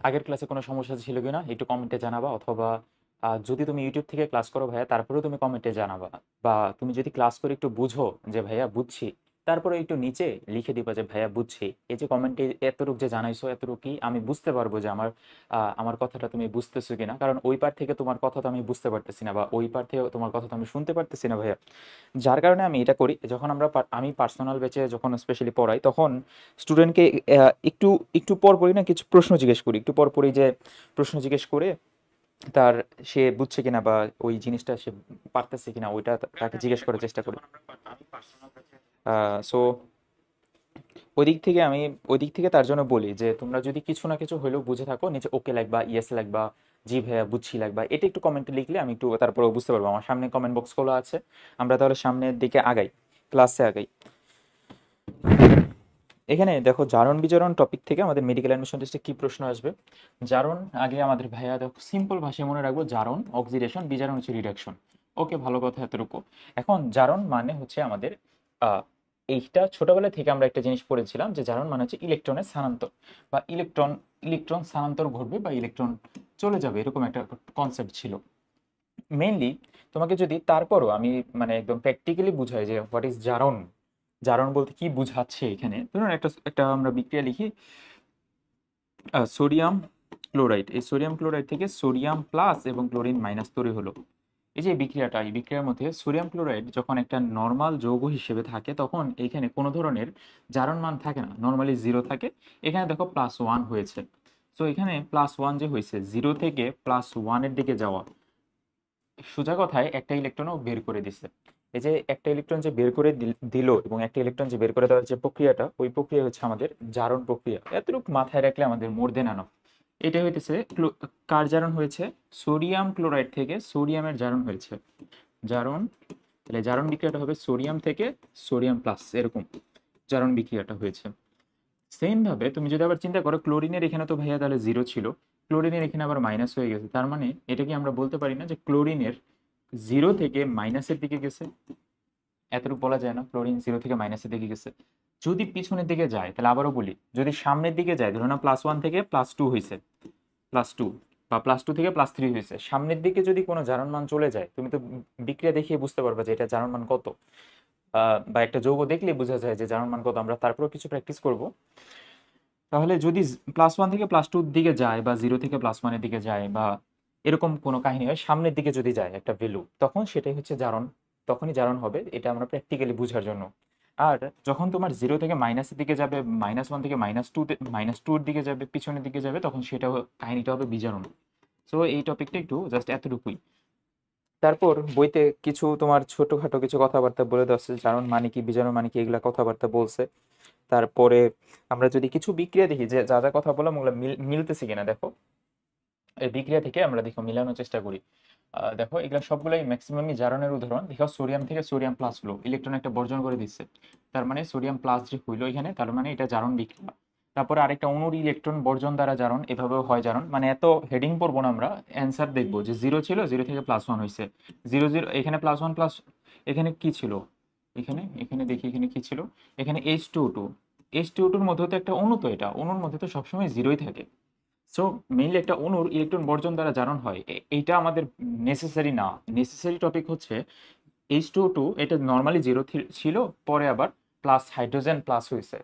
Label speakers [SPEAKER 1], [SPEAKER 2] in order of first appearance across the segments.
[SPEAKER 1] আগের ক্লাসে কোনো সমস্যা ছিল কিনা একটু কমেন্টে জানাবা, অথবা যদি তুমি ইউটিউব থেকে ক্লাস করো ভাইয়া তারপরেও তুমি কমেন্টে জানাবা, বা তুমি যদি ক্লাস করে একটু বুঝো যে ভাইয়া বুঝছি, তারপরে একটু নিচে লিখে দিবা যে ভাইয়া বুঝছি। এই যে কমেন্টে এতটুকু যে জানাইছো, এতটুকুই আমি বুঝতে পারবো যে আমার কথাটা তুমি বুঝতেছো কিনা, কারণ ওই পার থেকে তোমার কথা তো আমি বুঝতে পারতেছি না, বা ওই পার থেকে তোমার কথা তো আমি শুনতে পারতেছি না ভাইয়া। যার কারণে আমি এটা করি, যখন আমি পার্সোনাল ব্যাচে যখন স্পেশালি পড়াই, তখন স্টুডেন্টকে একটু একটু পর পরই না কিছু প্রশ্ন জিজ্ঞেস করি, একটু পর পরই যে প্রশ্ন জিজ্ঞেস করে তার সে বুঝছে কিনা বা ওই জিনিসটা সে পারতেছে কিনা ওইটা তাকে জিজ্ঞেস করার চেষ্টা করি। সো ওই দিক থেকে তার জন্য বলি যে তোমরা যদি কিছু না কিছু হলেও বুঝে থাকো, নিচে ওকে লাগবা, ইয়েস লাগবা, জি ভাইয়া বুঝছি লাগবা, এটা একটু কমেন্টে লিখলে আমি একটু তারপরে বুঝতে পারবো। আমার সামনে কমেন্ট বক্স খোলা আছে, আমরা তাহলে সামনের দিকে আগাই, ক্লাসে আগাই। এখানে দেখো জারণ বিজারণ টপিক থেকে আমাদের মেডিকেল অ্যাডমিশন টেস্টে কি প্রশ্ন আসবে। জারণ আগে আমাদের ভাইয়া দেখো সিম্পল ভাষায় মনে রাখবো, জারণ অক্সিডেশন, বিজারণ হচ্ছে রিডাকশন। ওকে, ভালো কথা এতটুকু। এখন জারণ মানে হচ্ছে আমাদের আহ, এইটা ছোটবেলা থেকে আমরা একটা জিনিস পড়েছিলাম যে জারণ মানে হচ্ছে ইলেকট্রনের স্থানান্তর, বা ইলেকট্রন স্থানান্তর ঘটবে বা ইলেকট্রন চলে যাবে, এরকম একটা কনসেপ্ট ছিল মেইনলি। তোমাকে যদি তারপরও আমি মানে একদম প্র্যাকটিক্যালি বুঝাই যে হোয়াট ইজ জারণ, জারণ বলতে কি বুঝাচ্ছে এখানে, ধরুন একটা একটা আমরা বিক্রিয়া লিখি, সোডিয়াম ক্লোরাইড, এই সোডিয়াম ক্লোরাইড থেকে সোডিয়াম প্লাস এবং ক্লোরিন মাইনাস তৈরি হলো। এই যে বিক্রিয়াটা, এই বিক্রিয়ার মধ্যে সোডিয়াম ক্লোরাইড যখন একটা নর্মাল যৌগ হিসেবে থাকে তখন এখানে কোনো ধরনের জারণ মান থাকে না, নর্মালি জিরো থাকে। এখানে দেখো প্লাস ওয়ান হয়েছে। সো এখানে প্লাস ওয়ান যে হয়েছে, জিরো থেকে প্লাস ওয়ানের দিকে যাওয়া, সোজা কথায় একটা ইলেকট্রনও বের করে দিছে। এই যে একটা ইলেকট্রন যে বের করে দিল এবং একটা ইলেকট্রন যে বের করে দেওয়ার যে প্রক্রিয়াটা, ওই প্রক্রিয়া হচ্ছে আমাদের জারণ প্রক্রিয়া। এতটুকু মাথায় রাখলে আমাদের মোর দেন আনফ। এটা হইতেছে কার জারণ হয়েছে, সোডিয়াম ক্লোরাইড থেকে সোডিয়ামের জারণ হয়েছে, জারণ। তাহলে জারণ বিক্রিয়াটা হবে সোডিয়াম থেকে সোডিয়াম প্লাস, এরকম জারণ বিক্রিয়াটা হয়েছে। সেম ভাবে তুমি যদি আবার চিন্তা করো, ক্লোরিনের এখানে তো ভাইয়া তাহলে জিরো ছিল, ক্লোরিনের এখানে আবার মাইনাস হয়ে গেছে, তার মানে এটা কি আমরা বলতে পারি না যে ক্লোরিনের জিরো থেকে মাইনাসের দিকে গেছে? এতটুকু বলা যায় না ক্লোরিন জিরো থেকে মাইনাসের দিকে গেছে? যদি পিছনের দিকে যায়, তাহলে আবারও বলি, যদি সামনের দিকে যায়, ধরো না প্লাস ওয়ান থেকে প্লাস টু হয়েছে, প্লাস টু, বা প্লাস টু থেকে প্লাস থ্রি হয়েছে, সামনের দিকে যদি কোনো জারণ মান চলে যায়, তুমি তো বিক্রিয়া দেখিয়ে বুঝতে পারবে যে এটা জারণ মান কত। বা একটা যৌগ দেখলে বোঝা যায় যে জারণ মান কত, আমরা তারপরেও কিছু প্র্যাকটিস করব। তাহলে যদি প্লাস ওয়ান থেকে প্লাস টুর দিকে যায়, বা জিরো থেকে প্লাস ওয়ানের দিকে যায়, বা এরকম কোনো কাহিনী হয়, সামনের দিকে যদি যায় একটা ভ্যালু, তখন সেটাই হচ্ছে জারণ, তখনই জারণ হবে। এটা আমরা প্র্যাকটিক্যালি বোঝার জন্য। আর যখন তোমার জিরো থেকে মাইনাসের দিকে যাবে, মাইনাস ওয়ান থেকে মাইনাস টুর দিকে যাবে, পিছনের দিকে যাবে, তখন সেটা কাহিনীটা হবে বিজারণ। সো এই টপিকটা একটু জাস্ট এতটুকুই। তারপর বইতে কিছু তোমার ছোটখাটো কিছু কথাবার্তা বলে দেওয়া আছে, জারণ মানে কি, বিজারণ মানে কি, এগুলা কথাবার্তা বলছে। তারপরে আমরা যদি কিছু বিক্রিয়া দেখি যে যা যা কথা বললাম ওগুলো মিলতেছে কিনা দেখো, এই বিক্রিয়া থেকে আমরা দেখো মিলানোর চেষ্টা করি। দেখো এগুলো সবগুলোই ম্যাক্সিমামই জারণের উদাহরণ। দেখো সোডিয়াম থেকে সোডিয়াম প্লাস হলো, ইলেকট্রন একটা বর্জন করে দিচ্ছে, তার মানে সোডিয়াম প্লাস যে হইলো এখানে, তার মানে এটা জারণ বিক্রিয়া। তারপরে আরেকটা অণুর ইলেকট্রন বর্জন দ্বারা জারণ, এভাবেও হয় জারণ। মানে এত হেডিং পড়বো না, আমরা অ্যান্সার দেখবো যে জিরো ছিল, জিরো থেকে প্লাস ওয়ান হয়েছে, জিরো জিরো, এখানে প্লাস ওয়ান প্লাস, এখানে কি ছিল, এখানে এখানে দেখি এখানে কি ছিল, এখানে H2O2, H2O2-র মধ্যে তো একটা অণু, তো এটা অণুর মধ্যে তো সবসময় জিরোই থাকে। সো মেইনলি একটা অণুর ইলেকট্রন বর্জন দ্বারা জারণ হয়, এইটা আমাদের নেসেসারি না। নেসেসারি টপিক হচ্ছে H2O2, এটা নর্মালি জিরো ছিল, পরে আবার প্লাস হাইড্রোজেন প্লাস হয়েছে,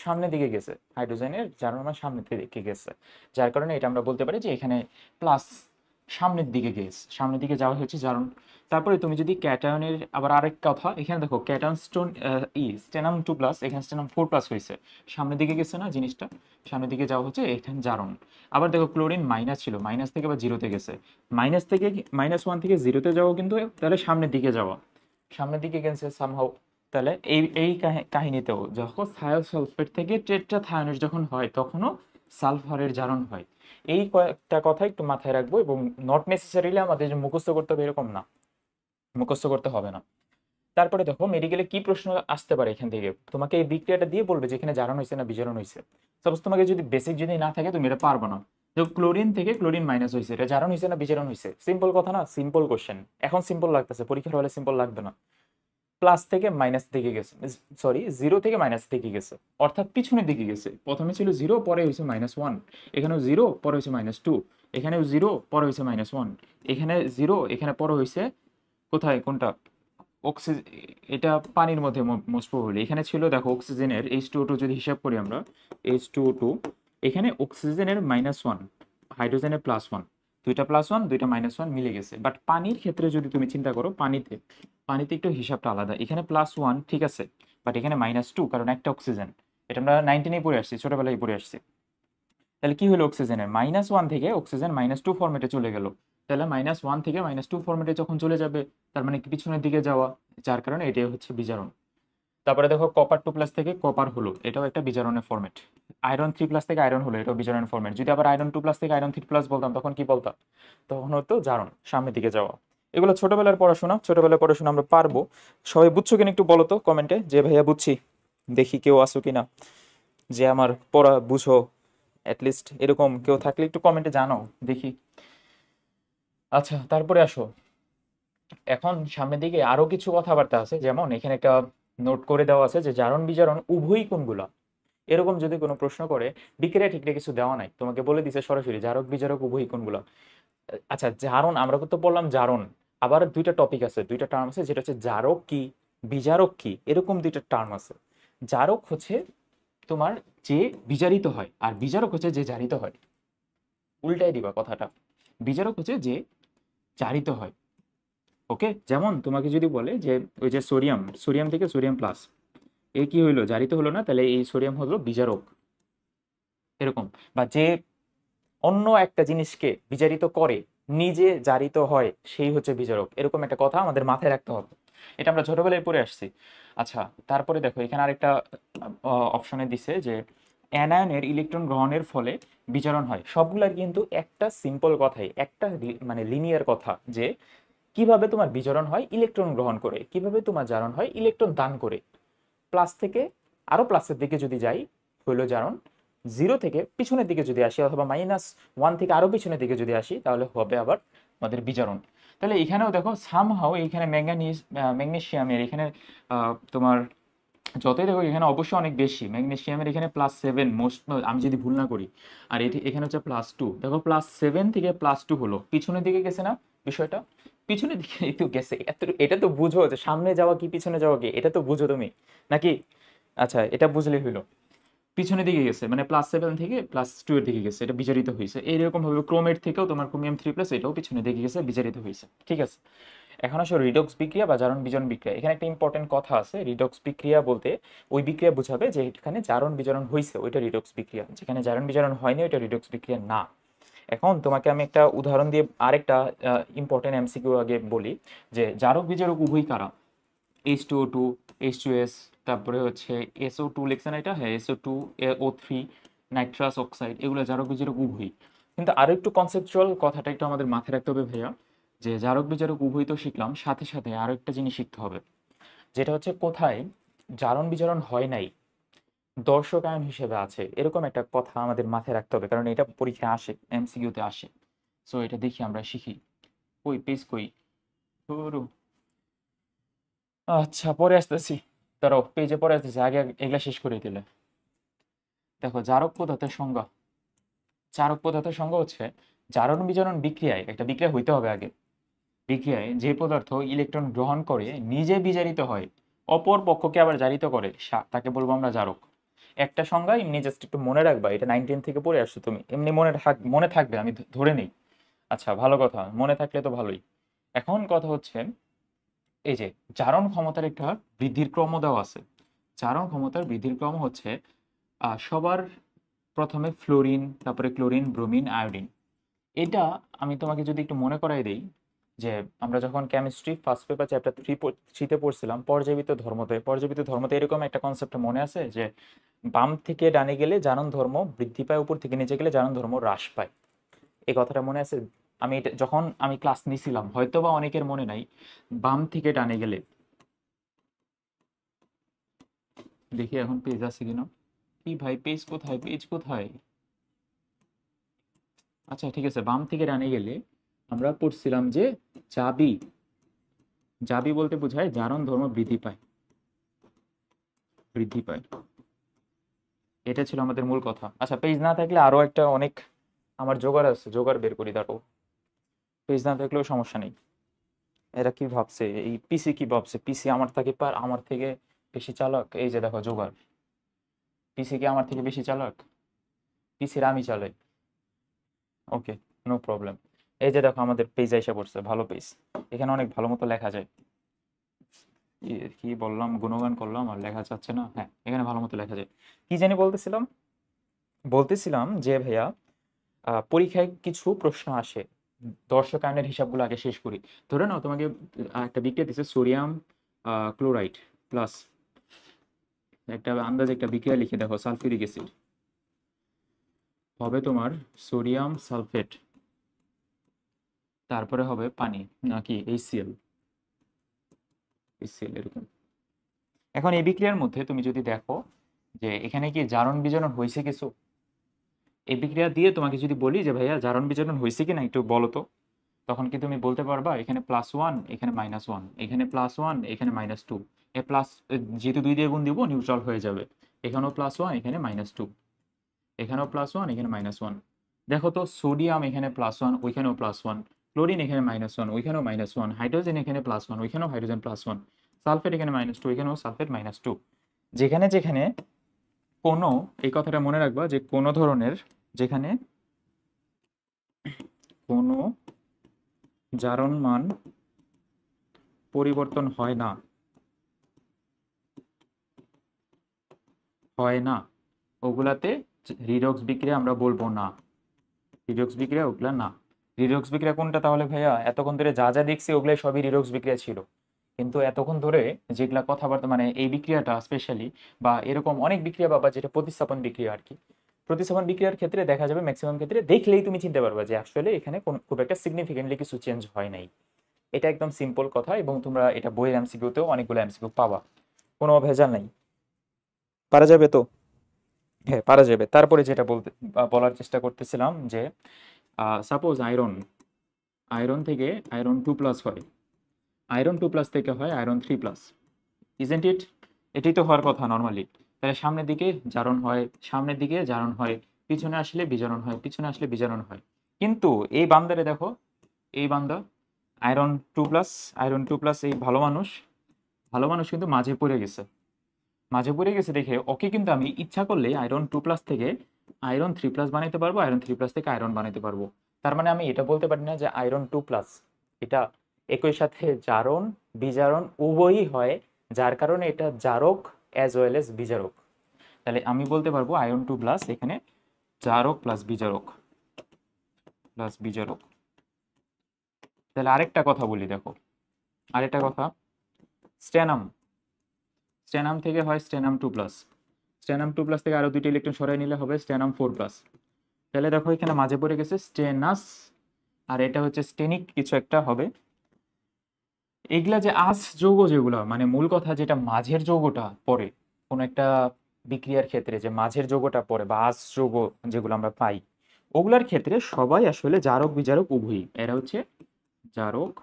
[SPEAKER 1] সামনের দিকে গেছে, হাইড্রোজেনের জারণ মানে সামনের দিকে গেছে, যার কারণে এটা আমরা বলতে পারি যে এখানে প্লাস সামনের দিকে গেছে, সামনের দিকে যাওয়া হচ্ছে জারণ। তারপরে তুমি যদি ক্যাটায়নের আবার আরেক কথা, এখানে দেখো ক্যাটায়ন স্টেনাম টু প্লাস, এখানে স্টেনাম ফোর প্লাস হয়েছে, সামনের দিকে গেছে না জিনিসটা, সামনের দিকে যাওয়া হচ্ছে, এখানে জারণ। আবার দেখো ক্লোরিন মাইনাস ছিল, মাইনাস থেকে আবার জিরোতে গেছে, মাইনাস থেকে মাইনাস ওয়ান থেকে জিরোতে যাওয়া কিন্তু তাহলে সামনের দিকে যাওয়া, সামনের দিকে গেছে সামহাউ। তাহলে এই এই কাহিনীতেও যখন থায়োসালফেট থেকে টেট্রাথায়োনেট যখন হয়, তখনও সালফারের জারণ হয়। এই কয়েকটা কথা একটু মাথায় রাখবো, এবং নট নেসেসারিলি আমাদের যে মুখস্থ করতে হবে এরকম না, মুখস্থ করতে হবে না। তারপরে দেখো মেডিকেলে কি প্রশ্ন আসতে পারে এখান থেকে, তোমাকে এই বিক্রিয়াটা দিয়ে বলবে যে এখানে জারণ হয়েছে না বিজারণ হয়েছে। সাপোজ তোমাকে যদি বেসিক যদি না থাকে তুমি এটা পারবে না, যে ক্লোরিন থেকে ক্লোরিন মাইনাস হয়েছে, এটা জারণ হয়েছে না বিজারণ হয়েছে? সিম্পল কথা না, সিম্পল কোশ্চেন। এখন সিম্পল লাগতেছে, পরীক্ষার হলে সিম্পল লাগবে না। প্লাস থেকে মাইনাস দিকে গেছে, সরি জিরো থেকে মাইনাস দিকে গেছে, অর্থাৎ পিছনের দিকে গেছে। প্রথমে ছিল জিরো, পরে হয়েছে -1, এখানেও জিরো, পরে হয়েছে -2, এখানেও জিরো, পরে হয়েছে -1, এখানে জিরো, এখানে পরে হয়েছে কোথায় কোনটা অক্সিজেন, এটা পানির মধ্যে মোস্ট প্রবাবলি এখানে ছিল। দেখো অক্সিজেনের H2O2 যদি হিসাব করি আমরা, H2O2 এখানে অক্সিজেনের -1, হাইড্রোজেনের +1, দুইটা +1 দুইটা -1 মিলে গেছে। বাট পানির ক্ষেত্রে যদি তুমি চিন্তা করো, পানিতে পানিতে একটু হিসাবটা আলাদা। এখানে +1 ঠিক আছে, বাট এখানে -2, কারণ একটা অক্সিজেন। এটা আমরা 19-এ পড়ে আসছি, ছোটবেলায় পড়ে আসছি। তাহলে কি হলো, অক্সিজেনের -1 থেকে অক্সিজেন -2 ফরম্যাটে চলে গেল। তাহলে -1 থেকে -2 ফরম্যাটে যখন চলে যাবে, তার মানে কি পিছনের দিকে যাওয়া, যার কারণে এটাই হচ্ছে বিজারণ। তারপরে দেখো কপার 2+ থেকে কপার হলো, এটাও একটা বিজারণের ফরম্যাট। আয়রন 3+ থেকে আয়রন হলো, এটাও বিজারণের ফরম্যাট। যদি আবার আয়রন 2+ থেকে আয়রন 3+ বলতাম, তখন কি বলতাম? তখন হতো জারণ, সামনের দিকে যাওয়া। এগুলো ছোটবেলার পড়াশোনা, ছোটবেলার পড়াশোনা আমরা পারবো। সবাই বুঝছো কিনা একটু বলো তো কমেন্টে, যে ভাইয়া বুঝছি। দেখি কেউ আসো কিনা যে আমার পড়া বুঝো, অ্যাটলিস্ট এরকম কেউ থাকলে একটু কমেন্টে জানাও দেখি। আচ্ছা, তারপরে আসো, এখন সামনের দিকে আরো কিছু কথাবার্তা আছে। যেমন এখানে একটা নোট করে দেওয়া আছে যে জারণ বিজারণ উভয়ই কোনগুলা। এরকম যদি কোনো প্রশ্ন করে, বিক্রিয়া ঠিক কিছু দেওয়া নাই, তোমাকে বলে দিছে সরাসরি জারক বিজারক উভয়ই কোনগুলা। আচ্ছা, জারণ আমরা তো বললাম জারণ, আবার দুইটা টপিক আছে, দুইটা টার্ম আছে, যেটা হচ্ছে জারক কি, বিজারক কি, এরকম দুইটা টার্ম আছে। জারক হচ্ছে তোমার যে বিজারিত হয়, আর বিজারক হচ্ছে যে জারিত হয়। উল্টাই দিবা কথাটা, বিজারক হচ্ছে যে জারিত হয়। ওকে, যেমন তোমাকে যদি বলে যে ওই যে সোডিয়াম, সোডিয়াম থেকে সোডিয়াম প্লাস, এ কি হইলো, জারিত হলো না, তাহলে এই সোডিয়াম হলো বিজারক, এরকম। বা যে অন্য একটা জিনিসকে বিজারিত করে, নিজে জারিত হয়, সেই হচ্ছে বিজারক, এরকম একটা কথা আমাদের মাথায় রাখতে হবে। এটা আমরা ছোটবেলায় পড়ে আসছি। আচ্ছা, তারপরে দেখো এখানে আরেকটা অপশনে দিছে যে অ্যানায়নের ইলেকট্রন গ্রহণের ফলে বিজারণ হয়। সবগুলার কিন্তু একটা সিম্পল কথাই, একটা মানে লিনিয়ার কথা, যে কিভাবে তোমার বিজারণ হয় ইলেকট্রন গ্রহণ করে, কিভাবে তোমার জারণ হয় ইলেকট্রন দান করে। প্লাস থেকে আরো প্লাসের দিকে যদি যাই হইলো জারণ, জিরো থেকে পিছনের দিকে যদি আসি, অথবা -1 থেকে আরো পিছনের দিকে যদি আসি, তাহলে হবে আবার আমাদের বিজারণ। তাহলে এখানেও দেখো সামহাও এইখানে ম্যাগনেসিয়ামের এখানে তোমার যতই দেখো এখানে অবশ্যই অনেক বেশি, ম্যাগনেসিয়ামের এখানে +7 মোস্ট, আমি যদি ভুল না করি। আর এখানে হচ্ছে +2, দেখো +7 থেকে +2 হলো, পিছনের দিকে গেছে না বিষয়টা, পিছনের দিকে একটু গেছে। এটা তো বুঝো যে সামনে যাওয়া কি পিছনে যাওয়া কি, এটা তো বুঝো তুমি নাকি? আচ্ছা, এটা বুঝলেই হইলো। পিছনের দিকে গেছে মানে +7 থেকে +2 এর দিকে গেছে, এটা বিজারিত হয়েছে। এইরকম ভাবে ক্রোমের থেকেও তোমার ক্রোমিয়াম 3+, এটাও পিছনের দিকে গেছে, বিজারিত হয়েছে। ঠিক আছে, এখন আসলে রিডক্স বিক্রিয়া বা জারণ বিজারণ বিক্রিয়া, এখানে একটা ইম্পর্টেন্ট কথা আছে। রিডক্স বিক্রিয়া বলতে ওই বিক্রিয়া বোঝাবে যে এখানে জারণ বিজারণ হয়েছে, ওইটা রিডক্স বিক্রিয়া। যেখানে জারণ বিজারণ হয়নি, ওইটা রিডক্স বিক্রিয়া না। এখন তোমাকে আমি একটা উদাহরণ দিয়ে আরেকটা ইম্পর্টেন্ট এমসিকিউ আগে বলি, যে জারক বিজারক উভয় কারা? H2O2, H2S, তারপরে হচ্ছে SO2 লেখছে না এটা, হ্যাঁ SO2, O3, নাইট্রাস অক্সাইড, এগুলো জারক বিজারক উভয়ই। কিন্তু আরো একটু কনসেপচুয়াল কথাটা একটু আমাদের মাথায় রাখতে হবে ভাইয়া, যে জারক বিজারক উভয়ই তো শিখলাম, সাথে সাথে আরো একটা জিনিস শিখতে হবে, যেটা হচ্ছে কোথায় জারণ বিজারণ হয় নাই, দর্শকায়ন হিসেবে আছে, এরকম একটা কথা আমাদের মাথায় রাখতে হবে, কারণ এটা পরীক্ষায় আসে, এমসিকিউতে আসে। সো এটা দেখি আমরা শিখি। কই পেজ কই, ধুরু। আচ্ছা, পরে আসতেছি, দাঁড়াও পেজে পরে আসতেছি, আগে এগুলা শেষ করে দিলে। দেখো জারক পদার্থের সংজ্ঞা, জারক পদার্থের সংজ্ঞা হচ্ছে জারণ বিজারণ বিক্রিয়ায়, একটা বিক্রিয়া হইতে হবে আগে, বিক্রিয়ায় যে পদার্থ ইলেকট্রন গ্রহণ করে নিজে বিজারিত হয়, অপর পক্ষকে আবার জারিত করে, তাকে বলবো আমরা জারক। একটা সংজ্ঞা এমনি জাস্ট একটু মনে রাখবা, এটা 9-10 থেকে পড়ে আসছো তুমি, এমনি মনে থাকবে আমি ধরে নেই। আচ্ছা, ভালো কথা, মনে থাকলে তো ভালোই। এখন কথা হচ্ছে এই যে জারণ ক্ষমতার একটা বৃদ্ধির ক্রম দেওয়া আছে। জারণ ক্ষমতার বৃদ্ধির ক্রম হচ্ছে সবার প্রথমে ফ্লোরিন, তারপরে ক্লোরিন, ব্রোমিন, আয়োডিন। এটা আমি তোমাকে যদি একটু মনে করাই দেই, যে আমরা যখন কেমিস্ট্রি ফার্স্ট পেপার চ্যাপ্টার 3-তে পড়ছিলাম, পর্যায়বৃত্ত ধর্মতে এরকম একটা কনসেপ্ট মনে আছে যে বাম থেকে ডানে গেলে জারণ ধর্ম বৃদ্ধি পায়, উপর থেকে নিচে গেলে জারণ ধর্ম হ্রাস পায়। এই কথাটা মনে আছে? আমি এটা যখন আমি ক্লাস নিছিলাম, হয়তো বা অনেকের মনে নাই। বাম থেকে ডানে গেলে, দেখি এখন পেজ আছে কিনা। কি ভাই, পেজ কোথায়, পেজ কোথায়? আচ্ছা ঠিক আছে, বাম থেকে ডানে গেলে আমরা পড়ছিলাম যে চাবি, জাবি বলতে বোঝায় জারণ ধর্ম বৃদ্ধি পায়, বৃদ্ধি পায়। এটা ছিল আমাদের মূল কথা। আচ্ছা, পেজ না থাকলে আরো একটা অনেক আমার জোগাড় আছে, জোগাড় বের করি, দাঁড়াও। পেজ না থাকলেও সমস্যা নেই। এরা কি ভাবছে, এই পিসি কি ভাবছে, পিসি আমার থেকে বেশি চালাক? এই যে দেখো জোগাড়, পিসি কি আমার থেকে বেশি চালাক? পিসির আমি চালাই। ওকে, নো প্রবলেম। এই যে দেখো আমাদের পেজ এসে পড়ছে, ভালো পেজ। এখানে অনেক ভালো মতো লেখা যায়। কি বললাম, গুণগান করলাম আর লেখা যাচ্ছে না। হ্যাঁ, এখানে ভালো মতো লেখা যায়। কি জানি বলতেছিলাম, বলতেছিলাম যে ভাইয়া, পরীক্ষায় কিছু প্রশ্ন আসে। দর্শক আয়নের হিসাবগুলো আগে শেষ করি। ধরে নাও তোমাকে একটা বিক্রিয়া দিচ্ছে সোডিয়াম ক্লোরাইড প্লাস, একটা আন্দাজে একটা বিক্রিয়া লিখে দেখো, সালফিউরিক অ্যাসিড হবে তোমার সোডিয়াম সালফেট, তারপরে হবে পানি নাকি HCl, HCl এরকম। এখন এই বিক্রিয়ার মধ্যে তুমি যদি দেখো যে এখানে কি জারণ বিজারণ হয়েছে কিছু, এই বিক্রিয়া দিয়ে তোমাকে যদি বলি যে ভাইয়া জারণ বিজারণ হয়েছে কিনা একটু বলো তো, তখন কি তুমি বলতে পারবা এখানে +1 এখানে -1, এখানে +1 এখানে -2, এ প্লাস, যেহেতু 2 দিয়ে গুণ দিব নিউট্রাল হয়ে যাবে। এখানেও +1 এখানে -2, এখানেও +1 এখানে -1। দেখো তো সোডিয়াম এখানে +1 ওইখানেও +1, ক্লোরিন এখানে -1 ওইখানেও -1, হাইড্রোজেন এখানে +1 ওইখানেও হাইড্রোজেন +1, সালফেট এখানে -2 এখানেও সালফেট -2। যেখানে যেখানে কোনো, এই কথাটা মনে রাখবা যে কোনো ধরনের, যেখানে কোনো জারণ মান পরিবর্তন হয় না, হয় না, ওগুলাতে রিডক্স বিক্রিয়া আমরা বলবো না। রিডক্স বিক্রিয়া ওগুলা না। রিডক্স বিক্রিয়া কোনটা তাহলে ভাইয়া? এতক্ষণ ধরে যা যা দেখছি ওগুলাই সবই রিডক্স বিক্রিয়া ছিল। কিন্তু এতক্ষণ ধরে যেগুলা কথাবার্তা, মানে এই বিক্রিয়াটা স্পেশালি, বা এরকম অনেক বিক্রিয়া বাবা যেটা প্রতিস্থাপন বিক্রিয়া আর কি, প্রতিস্থাপন বিক্রিয়ার ক্ষেত্রে দেখা যাবে ম্যাক্সিমাম ক্ষেত্রে দেখলেই তুমি চিনতে পারবা যে আসলে এখানে খুব একটা সিগনিফিকেন্টলি কিছু চেঞ্জ হয় নাই। এটা একদম সিম্পল কথা, এবং তোমরা এটা বইয়ের এমসিকিউতেও অনেকগুলো এমসিকিউ পাবা, কোনো ভেজাল নাই। পারা যাবে তো? হ্যাঁ, পারা যাবে। তারপরে যেটা বলার চেষ্টা করতেছিলাম যে সাপোজ আয়রন, আয়রন থেকে আয়রন 2+ হয়, আয়রন 2+ থেকে হয় আয়রন 3+, ইজেন্ট ইট? এটাই তো হওয়ার কথা নর্মালি। তাহলে সামনের দিকে জারণ হয়, সামনের দিকে জারণ হয়, পিছনে আসলে বিজারণ হয়, পিছনে আসলে বিজারণ হয়। কিন্তু এই বান্দারে দেখো, এই বান্দা আয়রন 2+, আয়রন 2+, এই ভালো মানুষ, ভালো মানুষ কিন্তু মাঝে পড়ে গেছে। মাঝে পড়ে গেছে দেখে ওকে কিন্তু আমি ইচ্ছা করলে আয়রন 2+ থেকে আয়রন 3+ বানাইতে পারবো, আয়রন 3+ থেকে আয়রন বানাইতে পারবো। তার মানে আমি এটা বলতে পারি না যে আয়রন 2+, এটা একই সাথে জারণ বিজারণ উভয়ই হয়, যার কারণে এটা জারক অ্যাজ ওয়েল এজ বিজারক। তাহলে আমি বলতে পারবো আয়রন 2+ এখানে জারক প্লাস বিজারক, প্লাস বিজারক। তাহলে আরেকটা কথা বলি, দেখো আরেকটা কথা, স্ট্যানাম, স্ট্যানাম থেকে হয় স্ট্যানাম 2+, স্ট্যানাম 2+ থেকে আরো 2টি ইলেকট্রন সরাই নিলে হবে স্ট্যানাম 4+। তাহলে দেখো এখানে মাঝে পড়ে গেছে স্টেনাস, আর এটা হচ্ছে স্টেনিক কিছু একটা হবে। এগুলা যে আস যৌগ, যেগুলা মানে মূল কথা যেটা মাঝের যৌগটা পড়ে কোন একটা বিক্রিয়ার ক্ষেত্রে, যে মাঝের যৌগটা পড়ে বা আস যৌগ যেগুলো আমরা পাই, ওগুলার ক্ষেত্রে সবাই আসলে জারক বিজারক উভয়ই। এরা হচ্ছে জারক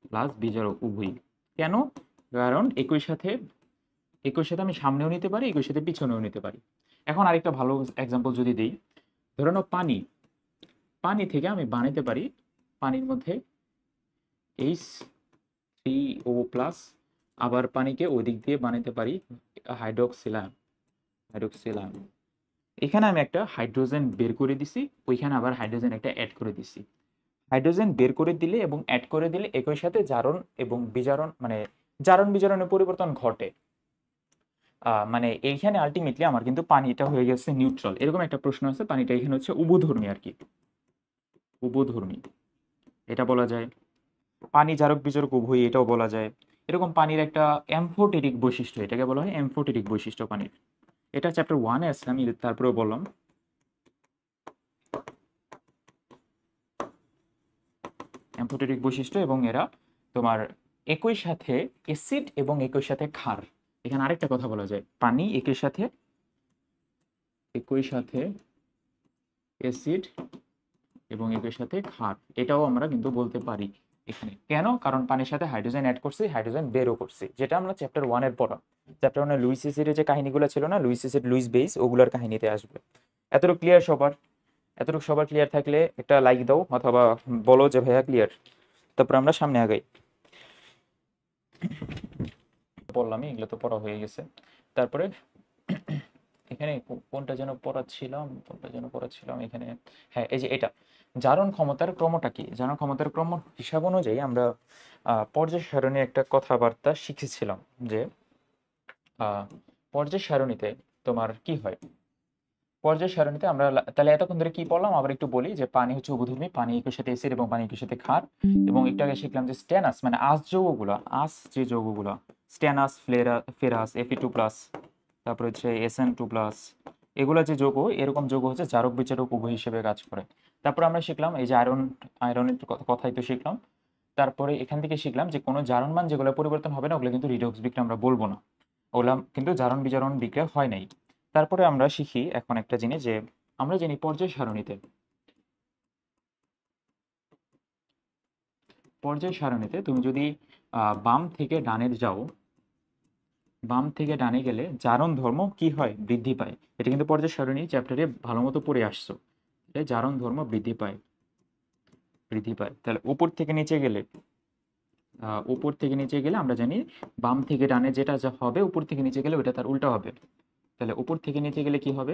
[SPEAKER 1] প্লাস বিজারক উভয়ই। কেন? কারণ একই সাথে আমি সামনেও নিতে পারি, একই সাথে পিছনেও নিতে পারি। এখন আরেকটা ভালো এক্সাম্পল যদি দিই, ধরে নাও পানি, পানি থেকে আমি বানাইতে পারি, পানির মধ্যে H3O+, আবার পানিকে ওই দিক দিয়ে বানাইতে পারি হাইড্রোক্সিলাম, হাইড্রোক্সিলাম। এখানে আমি একটা হাইড্রোজেন বের করে দিছি, ওইখানে আবার হাইড্রোজেন একটা অ্যাড করে দিছি। হাইড্রোজেন বের করে দিলে এবং অ্যাড করে দিলে একই সাথে জারণ এবং বিজারণ, মানে জারণ বিজারণের পরিবর্তন ঘটে। মানে এইখানে আলটিমেটলি আমার কিন্তু পানিটা হয়ে গেছে নিউট্রাল। এরকম একটা প্রশ্ন আছে, পানিটা এখানে হচ্ছে উভধর্মী আর কি, উভধর্মী এটা বলা যায়। পানি জারক বিজারক উভয়ই, এটাও বলা যায়। এরকম পানির একটা অ্যামফোটেরিক বৈশিষ্ট্য, এটাকে বলা হয় অ্যামফোটেরিক বৈশিষ্ট্য পানির। এটা চ্যাপ্টার 1-এ আছে, আমি তারপরেও বললাম। অ্যামফোটেরিক বৈশিষ্ট্য, এবং এরা তোমার একই সাথে অ্যাসিড এবং একই সাথে ক্ষার। এখানে আরেকটা কথা বলা যায়, পানি একই সাথে অ্যাসিড এবং একই সাথে ক্ষার, এটাও আমরা কিন্তু বলতে পারি। এখানে কেন? কারণ পানির সাথে হাইড্রোজেন অ্যাড করছি, হাইড্রোজেন বেরও করছি, যেটা আমরা চ্যাপ্টার 1 এর পড়া। চ্যাপ্টার 1 এ লুইস অ্যাসিডের যে কাহিনীগুলো ছিল না, লুইস অ্যাসিড লুইস বেস, ওগুলোর কাহিনীতে আসবে। এতটুকু ক্লিয়ার সবার? এতটুকু সবার ক্লিয়ার থাকলে একটা লাইক দাও অথবা বলো যে ভাইয়া ক্লিয়ার, তারপর আমরা সামনে আগাই। বললামই এগুলো তো পড়া হয়ে গেছে। তারপরে এখানে কোনটা যেন পড়াচ্ছিলাম এখানে। হ্যাঁ, এই যে এটা জারণ ক্ষমতার ক্রমটা কি, জারণ ক্ষমতার ক্রম হিসাব অনুযায়ী আমরা পর্যায় সারণীর একটা কথাবার্তা শিখেছিলাম যে পর্যায় সারণীতে তোমার কি হয়। পর্যায় সারণীতে আমরা তাহলে এতক্ষণ ধরে কি পড়লাম আবার একটু বলি, যে পানি হচ্ছে উভধর্মী, পানি একই সাথে এসিড এবং পানি একই সাথে ক্ষার। এবং একটু আগে শিখলাম যে স্টেনাস মানে আঁশ যৌগগুলো, আঁশ যে যৌগগুলো, স্টেনাস, ফেরাস, Fe2+, তারপর হচ্ছে Sn2+, এগুলো যে যৌগ, এরকম যৌগ হচ্ছে জারক বিজারক উভয় হিসেবে কাজ করে। তারপর আমরা শিখলাম এই যে আয়রনের কথাই তো শিখলাম। তারপরে এখান থেকে শিখলাম যে কোনো জারণ মান যেগুলো পরিবর্তন হবে না ওগুলো কিন্তু রিডক্স বিক্রিয়া আমরা বলবো না, ওগুলা কিন্তু জারণ বিজারণ বিক্রিয়া হয় নাই। তারপরে আমরা শিখি এখন একটা জিনিস, যে আমরা জানি পর্যায় সারণীতে তুমি যদি বাম থেকে ডানে যাও, বাম থেকে ডানে গেলে জারণ ধর্ম কি হয়? বৃদ্ধি পায়। এটা কিন্তু পর্যায় সারণী চ্যাপ্টারে ভালো মতো পড়ে আসছো। জারণ ধর্ম বৃদ্ধি পায়, বৃদ্ধি পায়। তাহলে উপর থেকে নিচে গেলে, উপর থেকে নিচে গেলে আমরা জানি বাম থেকে ডানে যেটা যা হবে, উপর থেকে নিচে গেলে ওটা তার উল্টা হবে। তাহলে উপর থেকে নিচে গেলে কি হবে?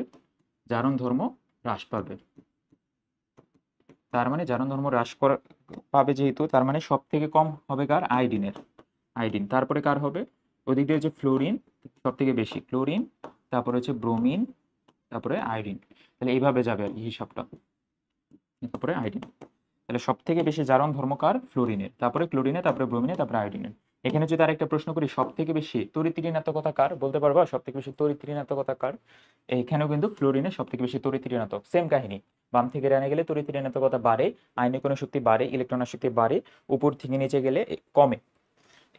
[SPEAKER 1] জারণ ধর্ম হ্রাস পাবে। তার মানে জারণ ধর্ম হ্রাস করা পাবে যেহেতু, তার মানে সব থেকে কম হবে কার? আয়োডিনের। আয়োডিন, তারপরে কার হবে? ওদিক দিয়ে হচ্ছে ফ্লোরিন, সব থেকে বেশি ক্লোরিন, তারপরে হচ্ছে ব্রোমিন, তারপরে আয়োডিন। তাহলে এইভাবে যাবে আর কি হিসাবটা, তারপরে আয়োডিন। তাহলে সব থেকে বেশি জারণ ধর্ম কার? ফ্লোরিনের, তারপরে ক্লোরিনে, তারপরে ব্রোমিনে, তারপরে আয়োডিনের। এখানে যদি আরেকটা প্রশ্ন করি, সব থেকে বেশি তড়িৎ ঋণাত্মকতা কার? বলতে পারবা সব থেকে বেশি তড়িৎ ঋণাত্মকতা কার? এখানেও কিন্তু ফ্লোরিনের সব থেকে বেশি তড়িৎ ঋণাত্মক, সেম কাহিনী। বাম থেকে ডানে গেলে তড়িৎ ঋণাত্মকতা বাড়ে, আয়নীকরণ শক্তি বাড়ে, ইলেকট্রন শক্তি বাড়ে, উপর থেকে নিচে গেলে কমে।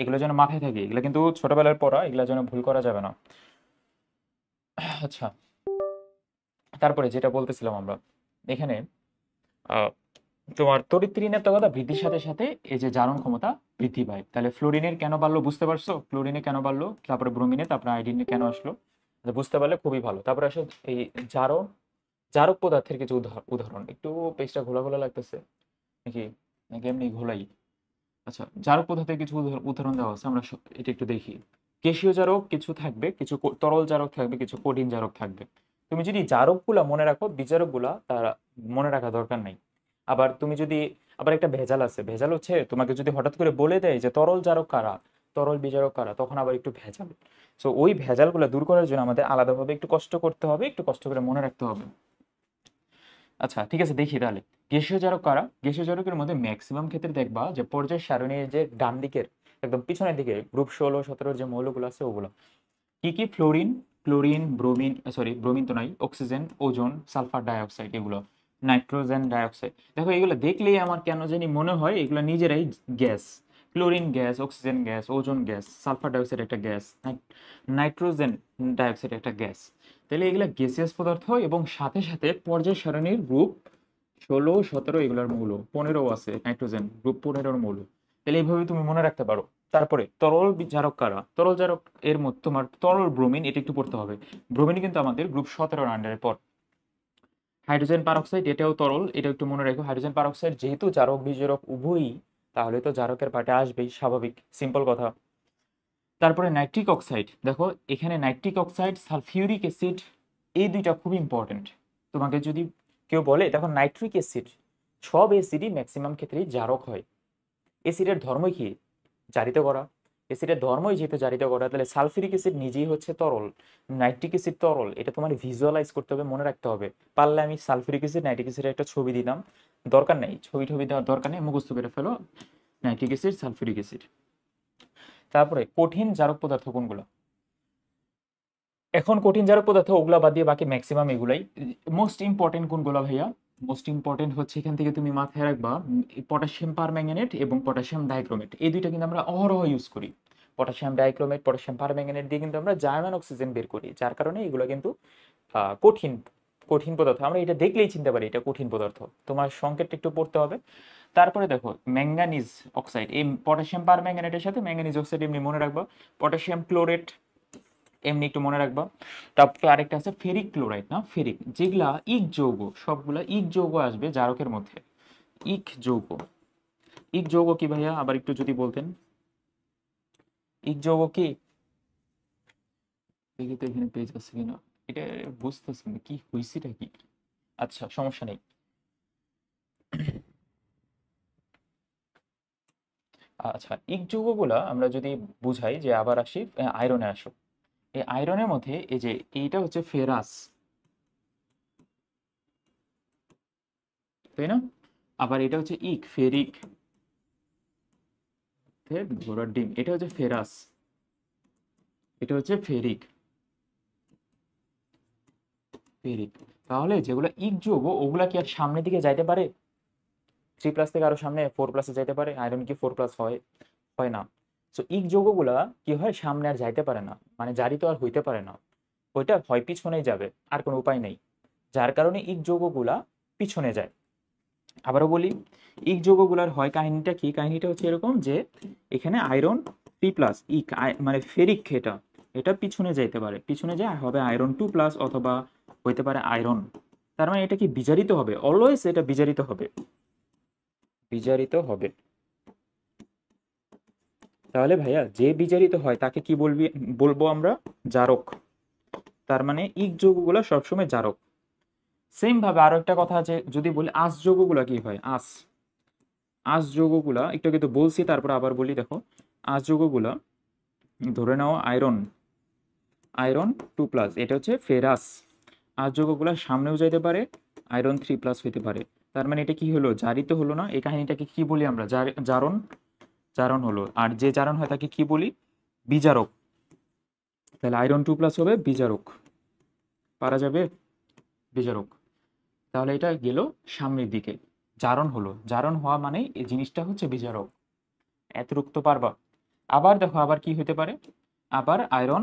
[SPEAKER 1] এগুলো যেন মাথায় থাকে, এগুলো কিন্তু ছোটবেলার পড়া, এগুলো যেন ভুল করা যাবে না। আচ্ছা, তারপরে যেটা বলতেছিলাম আমরা এখানে, তোমার তড়িৎ ঋণাত্মকতা বৃদ্ধির সাথে সাথে এই যে জারণ ক্ষমতা বৃদ্ধি পায়। তাহলে ফ্লোরিনের কেন বাড়লো বুঝতে পারছো? ফ্লোরিনে কেন বাড়লো, তারপরে ব্রোমিনে, তারপরে আয়োডিনে কেন আসলো, বুঝতে পারলে খুবই ভালো। তারপরে আসো এই জারণ, জারক পদার্থের কিছু উদাহরণ। একটু পেজটা ঘোলা ঘোলা লাগতেছে নাকি, নাকি এমনি ঘোলাই? আচ্ছা, জারক পদার্থের কিছু উদাহরণ দেওয়া আছে, আমরা এটা একটু দেখি। গ্যাসীয় জারক কিছু থাকবে, কিছু তরল জারক থাকবে, কিছু কঠিন জারক থাকবে। তুমি যদি জারকগুলা মনে রাখো, বিজারকগুলা তারা মনে রাখা দরকার নাই। আবার তুমি যদি, আবার একটা ভেজাল আছে, ভেজাল হচ্ছে তোমাকে যদি হঠাৎ করে বলে দেয় যে তরল জারক কারা, তরল বিজারক কারা, তখন আবার একটু ভেজাল। সো ওই ভেজালগুলো দূর করার জন্য আমাদের আলাদাভাবে একটু কষ্ট করতে হবে, একটু কষ্ট করে মনে রাখতে হবে। আচ্ছা ঠিক আছে, দেখি তাহলে গ্যাসীয় জারক কারা। গ্যাসীয় জারকের মধ্যে ম্যাক্সিমাম ক্ষেত্রে দেখবা যে পর্যায় সারণীর যে ডান দিকের একদম পিছনের দিকে গ্রুপ 16-17 যে মৌলগুলো আছে ওগুলো কি কি? Fluorine, chlorine, bromine, sorry bromine তো নাই, অক্সিজেন, ওজোন, সালফার ডাইঅক্সাইড, এগুলো নাইট্রোজেন ডাইঅক্সাইড। দেখো এগুলো দেখলেই আমার কেন জানি মনে হয় এগুলো নিজেরাই gas. Chlorine gas, oxygen gas, ozone gas, sulphur dioxide একটা গ্যাস, নাইট্রোজেন ডাইঅক্সাইড একটা গ্যাস। তাহলে এগুলো গ্যাসিয়াস পদার্থ, এবং সাথে সাথে পর্যায় সারণীর গ্রুপ 16-17 এগুলোর মৌল, 15 আছে নাইট্রোজেন গ্রুপ 15 মৌল। তাহলে এইভাবে তুমি মনে রাখতে পারো। তারপরে তরল জারক কারা? তরল জারক এর মধ্যে তোমার তরল ব্রোমিন, এটা একটু পড়তে হবে। ব্রোমিন কিন্তু আমাদের গ্রুপ 17 আন্ডারে পর। হাইড্রোজেন পারঅক্সাইড এটাও তরল, এটা একটু মনে রাখো। হাইড্রোজেন পারঅক্সাইড যেহেতু জারক বিজারক উভয়ই, তাহলে তো জারকের পাটে আসবেই, স্বাভাবিক, সিম্পল কথা। তারপরে নাইট্রিক অক্সাইড, দেখো এখানে নাইট্রিক অক্সাইড, সালফিউরিক অ্যাসিড, এই দুইটা খুব ইম্পর্টেন্ট। তোমাকে যদি কেউ বলে, দেখো নাইট্রিক অ্যাসিড, সব অ্যাসিডই ম্যাক্সিমাম ক্ষেত্রেই জারক হয়। অ্যাসিডের ধর্মই কি? জারিত করা। অ্যাসিডের ধর্মই যেহেতু জারিত করা, তাহলে সালফিউরিক অ্যাসিড নিজেই হচ্ছে তরল, নাইট্রিক অ্যাসিড তরল। এটা তোমার ভিজুয়ালাইজ করতে হবে, মনে রাখতে হবে। পারলে আমি সালফিউরিক অ্যাসিড, নাইট্রিক অ্যাসিডের একটা ছবি দিতাম, দরকার নেই ছবি টবি দেওয়ার দরকার নেই, মুখস্থ করে ফেলো নাইট্রিক অ্যাসিড, সালফিউরিক অ্যাসিড। তারপরে কঠিন জারক পদার্থ কোনগুলো? এখন কঠিন জারক পদার্থ ওগুলা বাদ দিয়ে বাকি ম্যাক্সিমাম এগুলাই। মোস্ট ইম্পর্টেন্ট কোনগুলো ভাইয়া? মোস্ট ইম্পর্টেন্ট হচ্ছে, এখান থেকে তুমি মাথায় রাখবা, পটাশিয়াম পারম্যাঙ্গানেট এবং পটাশিয়াম ডাইক্রোমেট, এই দুইটা কিন্তু আমরা অহরহ ইউজ করি। পটাশিয়াম ডাইক্রোমেট, পটাশিয়াম পারম্যাঙ্গানেট দিয়ে কিন্তু আমরা জার্মান অক্সিজেন বের করি, যার কারণে এগুলো কিন্তু কঠিন কঠিন পদার্থ। আমরা এটা দেখলেই চিনতে পারি এটা কঠিন পদার্থ। তোমার সংকেতটা একটু পড়তে হবে। তারপরে দেখো ম্যাঙ্গানিজ অক্সাইড, এই পটাশিয়াম পার ম্যাঙ্গানেটের সাথে ম্যাঙ্গানিজ অক্সাইড এমনি মনে রাখবা। পটাশিয়াম ক্লোরেট এমনি একটু মনে রাখবা। তারপর আরেকটা আছে ফেরিক ক্লোরাইড, না ফেরিক, যেগুলা ইক যৌগ, সবগুলা ইক যৌগ আসবে জারকের মধ্যে। ইক যৌগ, ইক যৌগ কি ভাইয়া আবার একটু যদি বলতেন, ইক যৌগ কি? দেখি তো এখানে পেজ আছে কিনা, এটা বুঝতেছি না কি হয়েছিটা কি। আচ্ছা সমস্যা নেই। আচ্ছা ইক যৌগগুলা আমরা যদি বুঝাই, যে আবার আসি আয়রনে আসো। এই আয়রনের মধ্যে এই যে এইটা হচ্ছে ফেরাস, তাই না? আবার এটা হচ্ছে ইক ফেরিক, ঘোড়ার ডিম, এটা হচ্ছে ফেরাস, এটা হচ্ছে ফেরিক, ফেরিক। তাহলে যেগুলো ইক যৌগ ওগুলা কি আর সামনের দিকে যাইতে পারে? 3+ থেকে আরো সামনে 4+ যাইতে পারে? আয়রন কি 4+ হয়? হয় না। তো ইক যৌগগুলা কি হয়, সামনে আর যাইতে পারে না, মানে জারিত আর হইতে পারে না, ওইটা হয় পিছনেই যাবে, আর কোনো উপায় নেই। যার কারণে ইক যৌগগুলা পিছনে যায়। আবারও বলি, ইক যৌগগুলার হয় কাহিনীটা কি, কাহিনীটা হচ্ছে এরকম যে এখানে আয়রন 3+, ইক মানে ফেরিক, এটা এটা পিছনে যাইতে পারে, পিছনে যায় হবে আয়রন 2+, অথবা হইতে পারে আয়রন। তার মানে এটা কি বিজারিত হবে, অলওয়েজ এটা বিজারিত হবে, বিজারিত হবে। তাহলে ভাইয়া যে বিজারিত হয় তাকে কি বলবো আমরা? জারক। তার মানে ইক যৌগগুলো সবসময় জারক। সেম ভাবে আরো একটা কথা আছে, যদি বলি আঁশ যৌগগুলা কি হয়, আঁশ, আঁশ যৌগগুলা একটু কিন্তু বলছি, তারপর আবার বলি, দেখো আঁশ যৌগগুলা ধরে নাও আয়রন, আয়রন 2+, এটা হচ্ছে ফেরাস। আঁশ যৌগগুলা সামনেও যাইতে পারে, আয়রন 3+ হইতে পারে। তার মানে এটা কি হলো, জারিত হলো না। এই কাহিনীটাকে কি বলি আমরা? জারণ, জারণ হলো। আর যে জারণ হয় তাকে কি বলি? বিজারক। তাহলে আয়রন 2+ হবে বিজারক, পারা যাবে? বিজারক। তাহলে এটা গেল সামনের দিকে, জারণ হলো, জারণ হওয়া মানে এই জিনিসটা হচ্ছে বিজারক। এতটুক তো পারবা। আবার দেখো আবার কি হতে পারে, আবার আয়রন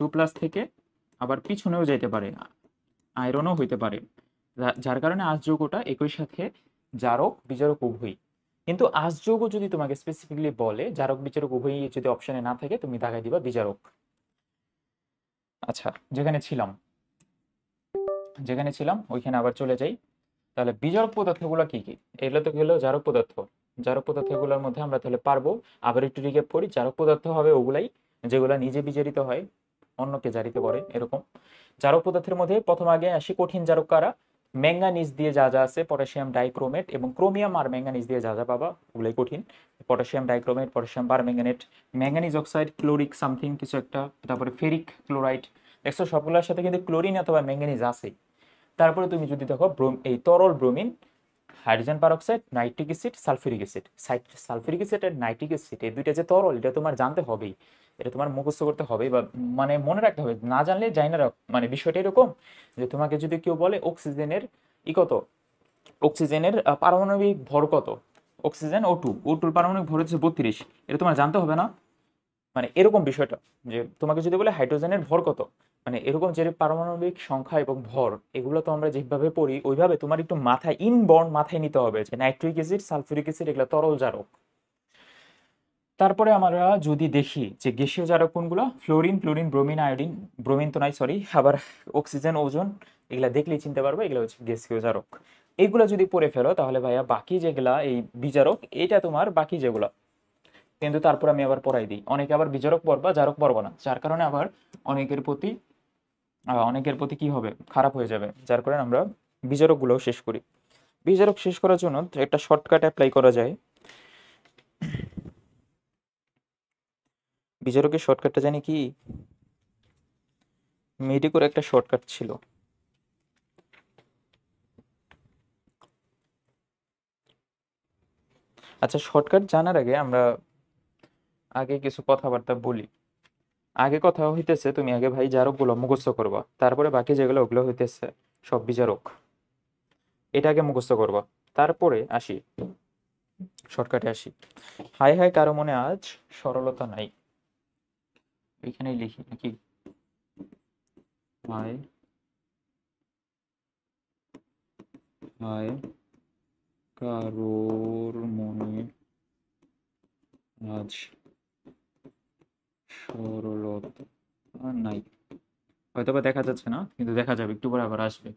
[SPEAKER 1] 2+ থেকে আবার পিছনেও যেতে পারে, আয়রনও হইতে পারে। যার কারণে আঁশ যৌগটা একই সাথে জারক বিজারক উভয়ই। কিন্তু আঁশ যৌগ যদি তোমাকে স্পেসিফিকলি বলে জারক বিজারক উভয়ই যদি অপশনে না থাকে, তুমি দাগাই দিবা বিজারক। আচ্ছা যেখানে ছিলাম, যেখানে ছিলাম ওইখানে আবার চলে যাই। তাহলে বিজারক পদার্থগুলো কি কি? এগুলো তো গেলো জারক পদার্থ। জারক পদার্থগুলোর মধ্যে আমরা তাহলে পারবো, আবার একটু রিক্যাপ করি। জারক পদার্থ হবে ওগুলাই যেগুলা নিজে বিজারিত হয়, অন্যকে জারিত করে, এরকম। জারক পদার্থের মধ্যে প্রথম আগে আসি কঠিন জারক কারা? ম্যাঙ্গানিজ দিয়ে যা যা আছে, পটাশিয়াম ডাইক্রোমেট এবং ক্রোমিয়াম আর ম্যাঙ্গানিজ দিয়ে যা যা পাবা ওগুলাই কঠিন। Potassium dichromate, potassium permanganate, manganese oxide, chloric something কিছু একটা, তারপরে ফেরিক ক্লোরাইড। দেখছো সবগুলোর সাথে কিন্তু ক্লোরিন অথবা ম্যাঙ্গানিজ আছে। তারপরে তুমি যদি দেখো এই তরল bromine, hydrogen peroxide, nitric acid, sulphuric acid. Sulphuric acid আর নাইট্রিক অ্যাসিড এই দুইটা যে তরল, এটা তোমার জানতে হবেই, এটা তোমার মুখস্থ করতে হবে, বা মানে মনে রাখতে হবে, না জানলে যাই না। মানে বিষয়টা এরকম যে তোমাকে যদি কেউ বলে অক্সিজেনের কত, অক্সিজেনের পারমাণবিক ভর কত, অক্সিজেন O2, O2 পারমাণবিক ভর হচ্ছে 32, এটা তোমার জানতে হবে না? মানে এরকম বিষয়টা, যে তোমাকে যদি বলে হাইড্রোজেনের ভর কত, মানে এরকম যে পারমাণবিক সংখ্যা এবং ভর এগুলো তো আমরা যেভাবে পড়ি ওইভাবে তোমার একটু মাথায় ইনবর্ন মাথায় নিতে হবে, যে নাইট্রিক অ্যাসিড, সালফিউরিক অ্যাসিড এগুলো তরল জারক। তারপরে আমরা যদি দেখি যে গ্যাসীয় জারক কোনগুলো, fluorine, chlorine, bromine, iodine, bromine তো নাই সরি, আবার অক্সিজেন, ওজোন, এগুলা দেখলেই চিনতে পারবে এগুলো হচ্ছে গ্যাসীয় জারক। এইগুলা যদি পড়ে ফেলো তাহলে ভাইয়া বাকি যেগুলা এই বিজারক, এটা তোমার বাকি যেগুলো, কিন্তু তারপর আমি আবার পড়াই দিই, অনেকে আবার বিজারক পড়বা জারক পড়বা না, যার কারণে আবার অনেকের প্রতি অনেকের প্রতি কি হবে, খারাপ হয়ে যাবে। যার কারণে আমরা বিজারক গুলোও শেষ করি। বিজারক শেষ করার জন্য একটা শর্টকাট অ্যাপ্লাই করা যায়। বিজারকের শর্টকাটটা জানি কি, মেডি করে একটা শর্টকাট ছিল। আচ্ছা শর্টকাট জানার আগে আমরা আগে কিছু কথাবার্তা বলি। আগে কথা হইতেছে তুমি আগে ভাই জারক গুলো মুখস্থ করবা, তারপরে বাকি যেগুলো ওগুলো হইতেছে সব বিজারক, এটা আগে মুখস্থ করবা, তারপরে আসি শর্টকাটে আসি। হাই হাই কারো মনে আজ সরলতা নাই, এখানেই লিখি নাকি? হাই, হাই কারোর মনে আজ সরলতা নাই। হয়তো বা দেখা যাচ্ছে না, কিন্তু দেখা যাবে, একটু পরে আবার আসবে।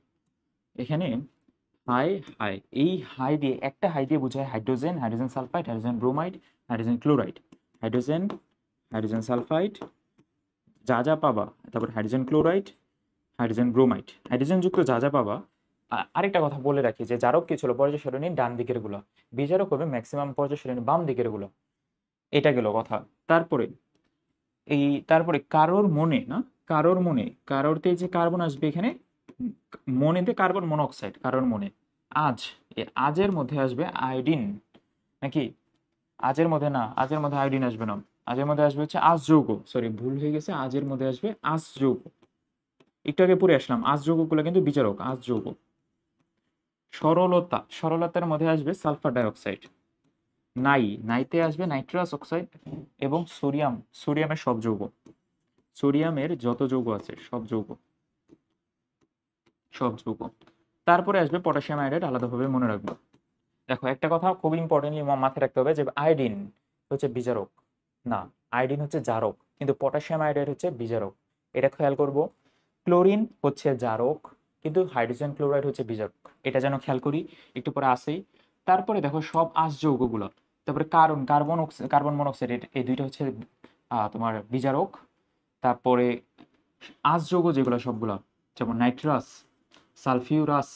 [SPEAKER 1] এখানে হাই হাই, এই হাই দিয়ে, একটা হাই দিয়ে বোঝায় hydrogen, hydrogen sulphide, hydrogen bromide, hydrogen chloride. Hydrogen, hydrogen sulphide, যা যা পাবা, তারপর hydrogen chloride, hydrogen bromide, hydrogen যুক্ত যা যা পাবা। আরেকটা কথা বলে রাখি যে জারক কি ছিল, পর্যায় সারণীর ডান দিকের গুলো, বিজারক হবে ম্যাক্সিমাম পর্যায় সারণীর বাম দিকের গুলো। এটা গেল কথা। তারপরে তারপরে কারোর মনে না, কারোর মনে, কারোরতে যে কার্বন আসবে এখানে, মনেতে কার্বন মনোক্সাইড, কারোর মনে। আজ, আজের মধ্যে আসবে আয়োডিন, নাকি? আজের মধ্যে না, আজের মধ্যে আয়োডিন আসবে না, আজের মধ্যে আসবে হচ্ছে আজ যৌগ, সরি ভুল হয়ে গেছে, আজের মধ্যে আসবে আজ যৌগ। একটু আগে পড়ে আসলাম, আজ যৌগগুলো কিন্তু বিচারক, আজ যৌগ। সরলতা, সরলতার মধ্যে আসবে সালফার ডাইঅক্সাইড। নাইতে আসবে নাইট্রাস অক্সাইড এবং সোডিয়াম, সোডিয়ামের সব যৌগ, সোডিয়ামের যত যৌগ আছে সব যৌগ, সব যৌগ। তারপরে আসবে পটাশিয়াম আয়োডাইড, আলাদাভাবে মনে রাখবো। দেখো একটা কথা খুব ইম্পর্টেন্টলি মাথায় রাখতে হবে যে আয়োডিন হচ্ছে বিজারক না, আয়োডিন হচ্ছে জারক, কিন্তু পটাশিয়াম আয়োডাইড হচ্ছে বিজারক। এটা খেয়াল করব। ক্লোরিন হচ্ছে জারক, কিন্তু হাইড্রোজেন ক্লোরাইড হচ্ছে বিজারক, এটা যেন খেয়াল করি, একটু পরে আসেই। তারপরে দেখো সব আঁশ যৌগগুলো, তারপরে কার্বন মনোক্সাইড, এই দুইটা হচ্ছে তোমার বিজারক। তারপরে আঁশ যৌগ যেগুলো সবগুলো, যেমন নাইট্রাস, সালফিউরাস,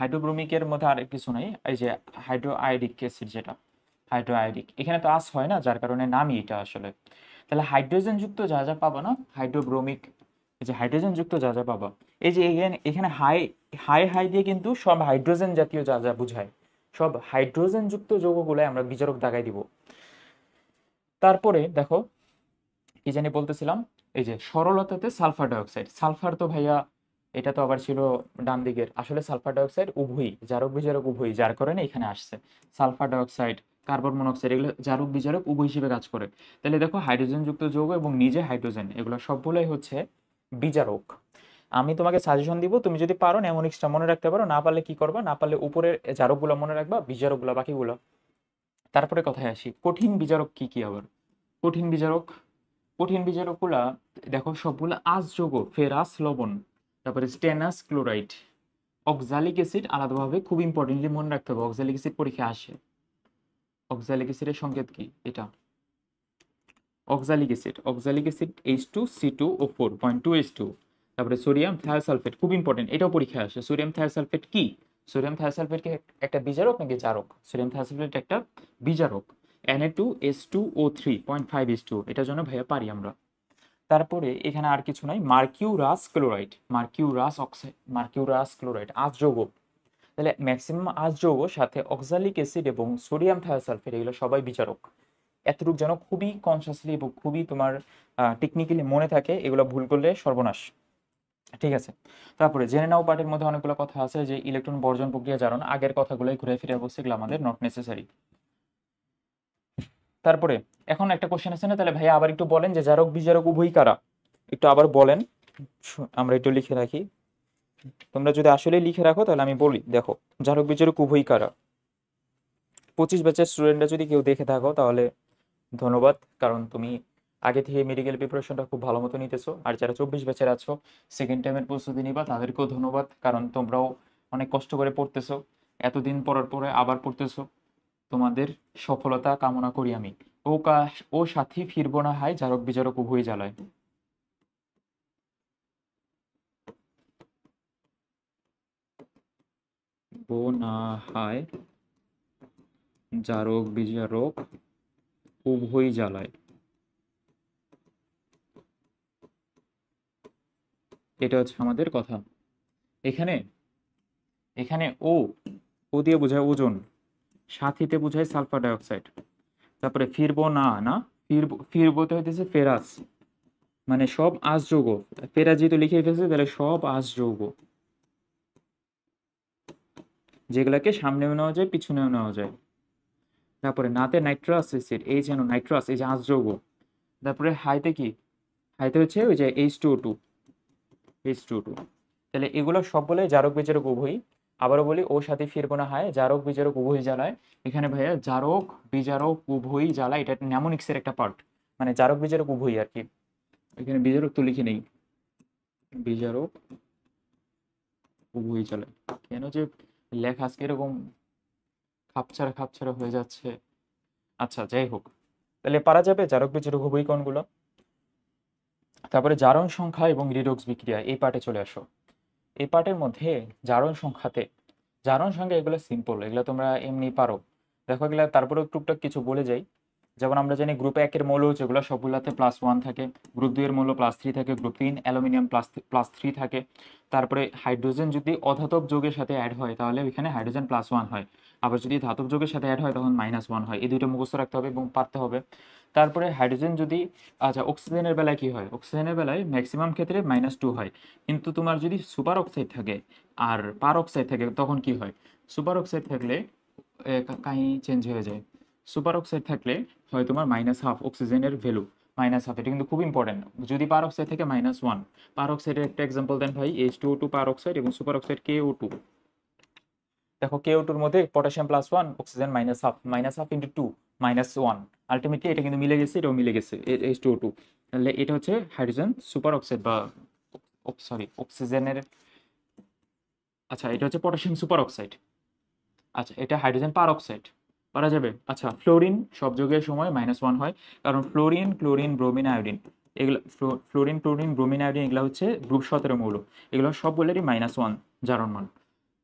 [SPEAKER 1] হাইড্রোব্রোমিকের মধ্যে আর কিছু নাই, এই যে হাইড্রো আয়োডিক অ্যাসিড, যেটা হাইড্রো আয়োডিক, এখানে তো আঁশ হয় না, যার কারণে নামই এটা আসলে। তাহলে হাইড্রোজেন যুক্ত যা যা পাবা না, হাইড্রোব্রোমিক, এই যে হাইড্রোজেন যুক্ত যা যা পাবা, এই যে এখানে এখানে হাই হাই হাই দিয়ে কিন্তু সব হাইড্রোজেন জাতীয় যা যা বুঝায়, সব হাইড্রোজেন যুক্ত যৌগগুলো আমরা বিজারক দাগাই দিব। তারপরে দেখো কি জানি বলতেছিলাম, এই যে সরলতাতে সালফার ডাইঅক্সাইড, সালফার তো ভাইয়া এটা তো আবার ছিল ডান দিকের, আসলে সালফার ডাইঅক্সাইড উভয়ই জারক বিজারক উভয়ই, যার কারণে এখানে আসছে সালফার ডাইঅক্সাইড, কার্বন মনোক্সাইড, এগুলো জারক বিজারক উভয় হিসেবে কাজ করে। তাহলে দেখো হাইড্রোজেন যুক্ত যৌগ এবং নিজে হাইড্রোজেন, এগুলো সবগুলোই হচ্ছে বিজারক। আমি তোমাকে সাজেশন দিব, তুমি যদি পারো নেমোনিক্সটা মনে রাখতে পারো, না পারলে কি করবা, না পারলে উপরের জারকগুলো মনে রাখবা, বিজারকগুলো বাকিগুলো। তারপরে কথায় আসি, কঠিন বিজারক কি কি আবার? কঠিন বিজারক, কঠিন বিজারকগুলা দেখো সবগুলো আঁশ যৌগ, ফেরাস লবণ, তারপরে স্টেনাস ক্লোরাইড, অক্সালিক অ্যাসিড, আলাদাভাবে খুব ইম্পর্টেন্টলি মনে রাখতে হবে, অক্সালিক অ্যাসিড পরীক্ষায় আসে। অক্সালিক অ্যাসিডের সংকেত কি? এটা oxalic acid, oxalic acid H2CO4.2H2। তারপরে সোডিয়াম থায়োসালফেট, খুব ইম্পর্টেন্ট, এটাও পরীক্ষায় আসে। সোডিয়াম থায়োসালফেট কি? সোডিয়াম থায়োসালফেট কি একটা বিজারক নাকি জারক? সোডিয়াম থায়োসালফেট একটা বিজারক। Na2H2O3.5H2, এটার জন্য ভাইয়া পারি আমরা। তারপরে এখানে আর কিছু নাই, mercurous chloride, mercurous oxide, mercurous chloride আঁশ যৌগ। তাহলে ম্যাক্সিমাম আঁশ যৌগ সাথে অক্সালিক অ্যাসিড এবং সোডিয়াম থায়োসালফেট, এগুলো সবাই বিচারক। এতটুকু যেন খুবই কনসাসলি এবং খুবই তোমার টেকনিক্যালি মনে থাকে, এগুলো ভুল করলে সর্বনাশ। ঠিক আছে, তারপরে জেনে নাও পার্টের মধ্যে অনেকগুলো কথা আছে, যে ইলেকট্রন বর্জন প্রক্রিয়া জারণ, আগের কথাগুলোই ঘুরে ফিরে বলছে, এগুলো আমাদের নট নেসেসারি। তারপরে এখন একটা কোশ্চেন আছে না, তাহলে ভাইয়া আবার একটু বলেন যে জারক বিজারক উভয়ই কারা, একটু আবার বলেন, আমরা একটু লিখে রাখি। তোমরা যদি আসলে লিখে রাখো তাহলে আমি বলি, দেখো জারক বিজারক উভয়ই কারা। 25 ব্যাচের স্টুডেন্টরা যদি কেউ দেখে থাকো তাহলে ধন্যবাদ, কারণ তুমি আগে থেকে মেডিকেল প্রিপারেশনটা খুব ভালো মতো নিতেছো। আর যারা 24 ব্যাচের আছো, সেকেন্ড টাইমের প্রস্তুতি নিবা, তাদেরকেও ধন্যবাদ, কারণ তোমরাও অনেক কষ্ট করে পড়তেছো, এতদিন পড়ার পরে আবার পড়তেছো। তোমাদের সফলতা কামনা করি আমি। ও সাথী ফিরবো না হায়, জারক বিজারক উভয় জ্বালায়। ও না হায়, জারক বিজারক উভয় জ্বালায়। এটা হচ্ছে আমাদের কথা। এখানে এখানে ও দিয়ে বোঝায় ওজন, সাথীতে বোঝায় সালফার ডাইঅক্সাইড। তারপরে ফিরবো না না, ফিরবোতে হইতেছে ফেরাস, মানে সব আঁশ যৌগ। ফেরাস যেহেতু লিখে ফেলছে, তাহলে সব আঁশ যৌগ, যেগুলাকে সামনেও নেওয়া যায় পিছনেও নেওয়া যায়। তারপরে নাতে নাইট্রাস অ্যাসিড, এই যেন নাইট্রাস, এই যে আঁশ যৌগ। তারপরে হাইতে কি? হাইতে হচ্ছে ওই যে H2O2, H2O2। তাহলে এগুলো সবগুলোই জারক বিজারক উভয়ই। আবারও বলি, ও সাথে ফিরবো না হায়, জারক বিজারক উভয় জ্বালায়। এখানে ভাইয়া জারক বিজারক উভয়ই জ্বালায়, এটা ন্যামোনিক্সের একটা পার্ট, মানে জারক বিজারক উভয়ই আর কি। এখানে বিজারক তো লিখে নেই, বিজারক উভয়ই জ্বালায়। কেন যে লেখা আজকে এরকম খাপছাড়া খাপছাড়া হয়ে যাচ্ছে। আচ্ছা যাই হোক, তাহলে পারা যাবে জারক বিজারক উভয়ই কোনগুলো। তারপরে জারণ সংখ্যা এবং রিডক্স বিক্রিয়া, এই পার্টে চলে আসো। এই পার্টের মধ্যে জারণ সংখ্যাতে, জারণ সংখ্যা এগুলো সিম্পল, এগুলো তোমরা এমনি পারো। দেখো এগুলো তারপরে টুকটাক কিছু বলে যাই। যেমন আমরা জানি গ্রুপ 1 এর মৌল যেগুলো সবগুলোতে +1 থাকে, গ্রুপ 2 এর মৌল +3 থাকে, গ্রুপ 3 অ্যালুমিনিয়াম +3 থাকে। তারপরে হাইড্রোজেন যদি অধাতব যৌগের সাথে অ্যাড হয় তাহলে ওইখানে হাইড্রোজেন +1 হয়, আবার যদি ধাতব যৌগের সাথে অ্যাড হয় তখন -1 হয়। এই দুইটা মুখস্থ রাখতে হবে এবং পারতে হবে। তারপরে হাইড্রোজেন যদি, আচ্ছা অক্সিজেনের বেলায় কি হয়, অক্সিজেনের বেলায় ম্যাক্সিমাম ক্ষেত্রে -2 হয়, কিন্তু তোমার যদি সুপার অক্সাইড থাকে আর পার অক্সাইড থাকে তখন কি হয়, সুপার অক্সাইড থাকলে কাহিনী চেঞ্জ হয়ে যায়। সুপার অক্সাইড থাকলে হয় তোমার -1/2 অক্সিজেনের ভ্যালু, -1/2, এটা কিন্তু খুব ইম্পর্টেন্ট। যদি পার অক্সাইড থেকে -1, পার অক্সাইডের একটা এক্সাম্পল দেন ভাই, H2O2 পার অক্সাইড এবং সুপার অক্সাইড KO2। দেখো KO2-র মধ্যে পটাশিয়াম +1, অক্সিজেন -1/2, -1/2 ইন্টু 2, -1, আলটিমেটলি এটা কিন্তু মিলে গেছে, এটাও মিলে গেছে, H2O2। তাহলে এটা হচ্ছে হাইড্রোজেন সুপার অক্সাইড বা সরি অক্সিজেনের, আচ্ছা এটা হচ্ছে পটাশিয়াম সুপার অক্সাইড। আচ্ছা এটা হাইড্রোজেন পার অক্সাইড, পারা যাবে। আচ্ছা ফ্লোরিন সব যোগের সময় -1 হয়, কারণ ফ্লোরিন ক্লোরিন ব্রোমিন আয়োডিন, এগুলো ফ্লোরিন ক্লোরিন ব্রোমিন আয়োডিন এগুলো হচ্ছে গ্রুপ 17 মৌল, এগুলো সবগুলোরই -1 জারণ মান।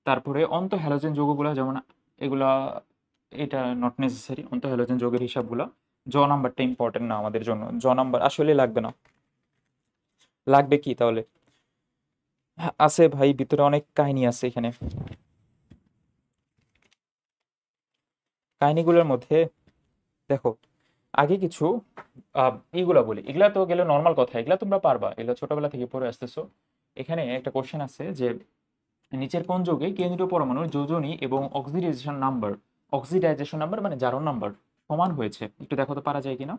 [SPEAKER 1] তারপরে অন্ত হ্যালোজেন যৌগগুলো যেমন এগুলা, এটা নট নেসেসারি, অন্ত হ্যালোজেন যৌগের হিসাবগুলো। নাম্বারটা ইম্পর্টেন্ট না আমাদের জন্য, নাম্বার আসলে লাগবে না। লাগবে কি তাহলে, আছে ভাই ভিতরে অনেক কাহিনী আছে এখানে। কাহিনীগুলোর মধ্যে দেখো, আগে কিছু এইগুলা বলি, এগুলা তো গেলে নর্মাল কথা, এগুলা তোমরা পারবা, এগুলো ছোটবেলা থেকে পড়ে আসতেছো। এখানে একটা কোশ্চেন আছে যে নিচের কোন যৌগে কেন্দ্রীয় পরমাণুর যোজনী এবং অক্সিডাইজেশন নাম্বার মানে জারণ নাম্বার সমান হয়েছে, একটু দেখো তো পারা যায় কিনা।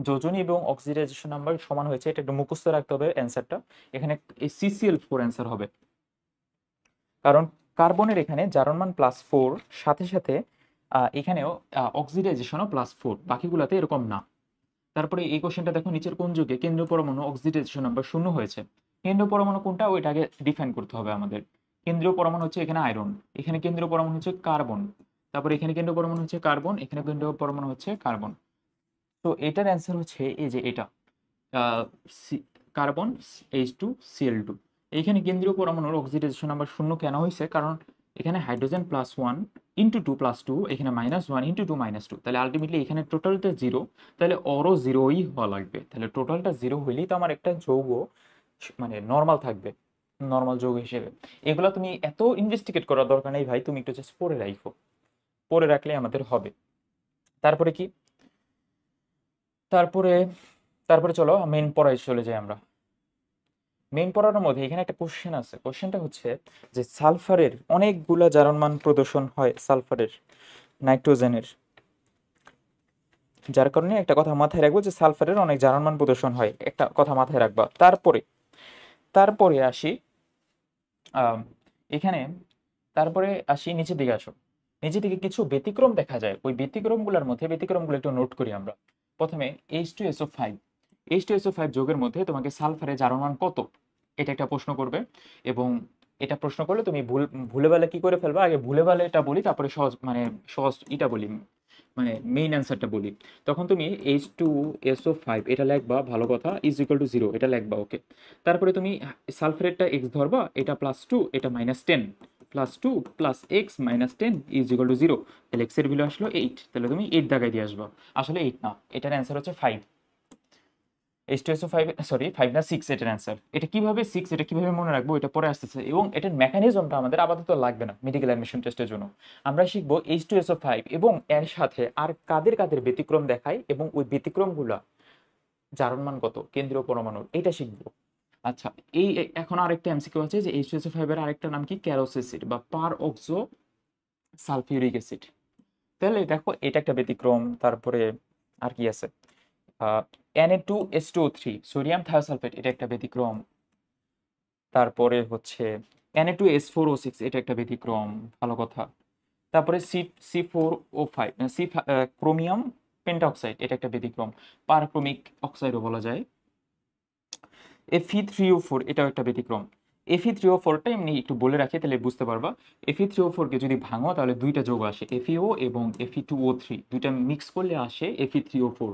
[SPEAKER 1] যোজনী এবং অক্সিডাইজেশন নাম্বার সমান হয়েছে, এটা একটু মুখস্থ রাখতে হবে অ্যান্সারটা। এখানে এই CCl4 অ্যান্সার হবে, কারণ কার্বনের এখানে জারণ মান +4, সাথে সাথে এখানেও অক্সিডাইজেশনও +4, বাকিগুলোতে এরকম না। তারপরে এই কোশ্চেনটা দেখো, নিচের কোন যুগে কেন্দ্রীয় পরমাণু অক্সিডেশন নাম্বার 0 হয়েছে। কেন্দ্রীয় পরমাণু কোনটা ওইটা আগে ডিফাইন করতে হবে আমাদের। কেন্দ্রীয় পরমাণু হচ্ছে এখানে আয়রন, এখানে কেন্দ্রীয় পরমাণু হচ্ছে কার্বন, তারপরে এখানে কেন্দ্রীয় পরমাণু হচ্ছে কার্বন, এখানে কেন্দ্রীয় পরমাণু হচ্ছে কার্বন। তো এটার অ্যান্সার হচ্ছে এই যে এটা, কার্বন H2Cl2। এইখানে কেন্দ্রীয় পরমাণুর অক্সিডেশন নাম্বার 0 কেন হয়েছে, কারণ এখানে হাইড্রোজেন +1 ইন্টু 2 +2, এখানে -1 ইন্টু 2 -2, তাহলে আলটিমেটলি এখানে টোটালটা 0, তাহলে ওরও 0ই হওয়া লাগবে। তাহলে টোটালটা 0 হইলেই তো আমার একটা যৌগ মানে নর্মাল থাকবে, নর্মাল যৌগ হিসেবে। এগুলো তুমি এত ইনভেস্টিগেট করার দরকার নেই ভাই, তুমি একটু জাস্ট পড়ে রাখো, পড়ে রাখলে আমাদের হবে। তারপরে কি, তারপরে তারপরে চলো মেইন পড়ায় চলে যাই আমরা। মেইন পড়ার মধ্যে এখানে একটা কোশ্চেন আছে, কোশ্চেনটা হচ্ছে যে সালফারের অনেকগুলা জারণ মান প্রদর্শন হয় সালফারের, নাইট্রোজেনের, যার কারণে একটা কথা মাথায় রাখবো যে সালফারের অনেক জারণ মান প্রদর্শন হয়, একটা কথা মাথায় রাখবা। তারপরে তারপরে আসি এখানে, তারপরে আসি নিচের দিকে আসো। নিচের দিকে কিছু ব্যতিক্রম দেখা যায়, ওই ব্যতিক্রমগুলোর মধ্যে ব্যতিক্রমগুলো একটু নোট করি আমরা। প্রথমে H2SO5, H2SO5 যোগের মধ্যে তোমাকে সালফারের জারণ মান কত, এটা একটা প্রশ্ন করবে। এবং এটা প্রশ্ন করলে তুমি ভুলে ভালে কি করে ফেলবা, আগে ভুলে ভালে এটা বলি তারপরে সহজ মানে সহজ এটা বলি, মানে মেইন অ্যান্সারটা বলি। তখন তুমি H2SO5 এটা লিখবা, ভালো কথা, = 0 এটা লিখবা, ওকে। তারপরে তুমি সালফারেটটা এক্স ধরবা, এটা +2 এটা -10, +2 + x -10 = 0, তাহলে x এর ভ্যালু আসলো 8, তাহলে তুমি 8 দাগায় দিয়ে আসবা। আসলে 8 না, এটার অ্যান্সার হচ্ছে 5। H2SO5, সরি 5 না 6 এটার অ্যান্সার। এটা কিভাবে 6, এটা কিভাবে মনে রাখবো এটা পরে আসতেছে, এবং এটার মেকানিজমটা আমাদের আপাতত লাগবে না মেডিকেল অ্যাডমিশন টেস্টের জন্য। আমরা শিখবো H2SO5 এবং এর সাথে আর কাদের কাদের ব্যতিক্রম দেখায় এবং ওই ব্যতিক্রমগুলা জারণ মান কত কেন্দ্রীয় পরমাণুর, এটা শিখবো। আচ্ছা এই এখন আরেকটা এমসিকিউ আছে যে H2SO5 এর আরেকটা নাম কি, ক্যারোসিসিড বা পার অক্সো সালফিউরিক অ্যাসিড। তাহলে দেখো এটা একটা ব্যতিক্রম। তারপরে আর কি আছে, Na2H2O3 সোডিয়াম থায়োসালফেট, এটা একটা ব্যতিক্রম। তারপরে হচ্ছে Na2S4O6 এটা একটা ব্যতিক্রম, ভালো কথা। তারপরে C4O5 ক্রোমিয়াম পেন্টাঅক্সাইড এটা একটা ব্যতিক্রম, পারক্রমিক অক্সাইডও বলা যায়। Fe3O4 এটাও একটা ব্যতিক্রম। Fe3O4টা এমনি একটু বলে রাখি তাহলে বুঝতে পারবা। Fe3O4 কে যদি ভাঙো তাহলে দুইটা যৌগ আসে, FeO এবং Fe2O3, দুইটা মিক্স করলে আসে Fe3O4।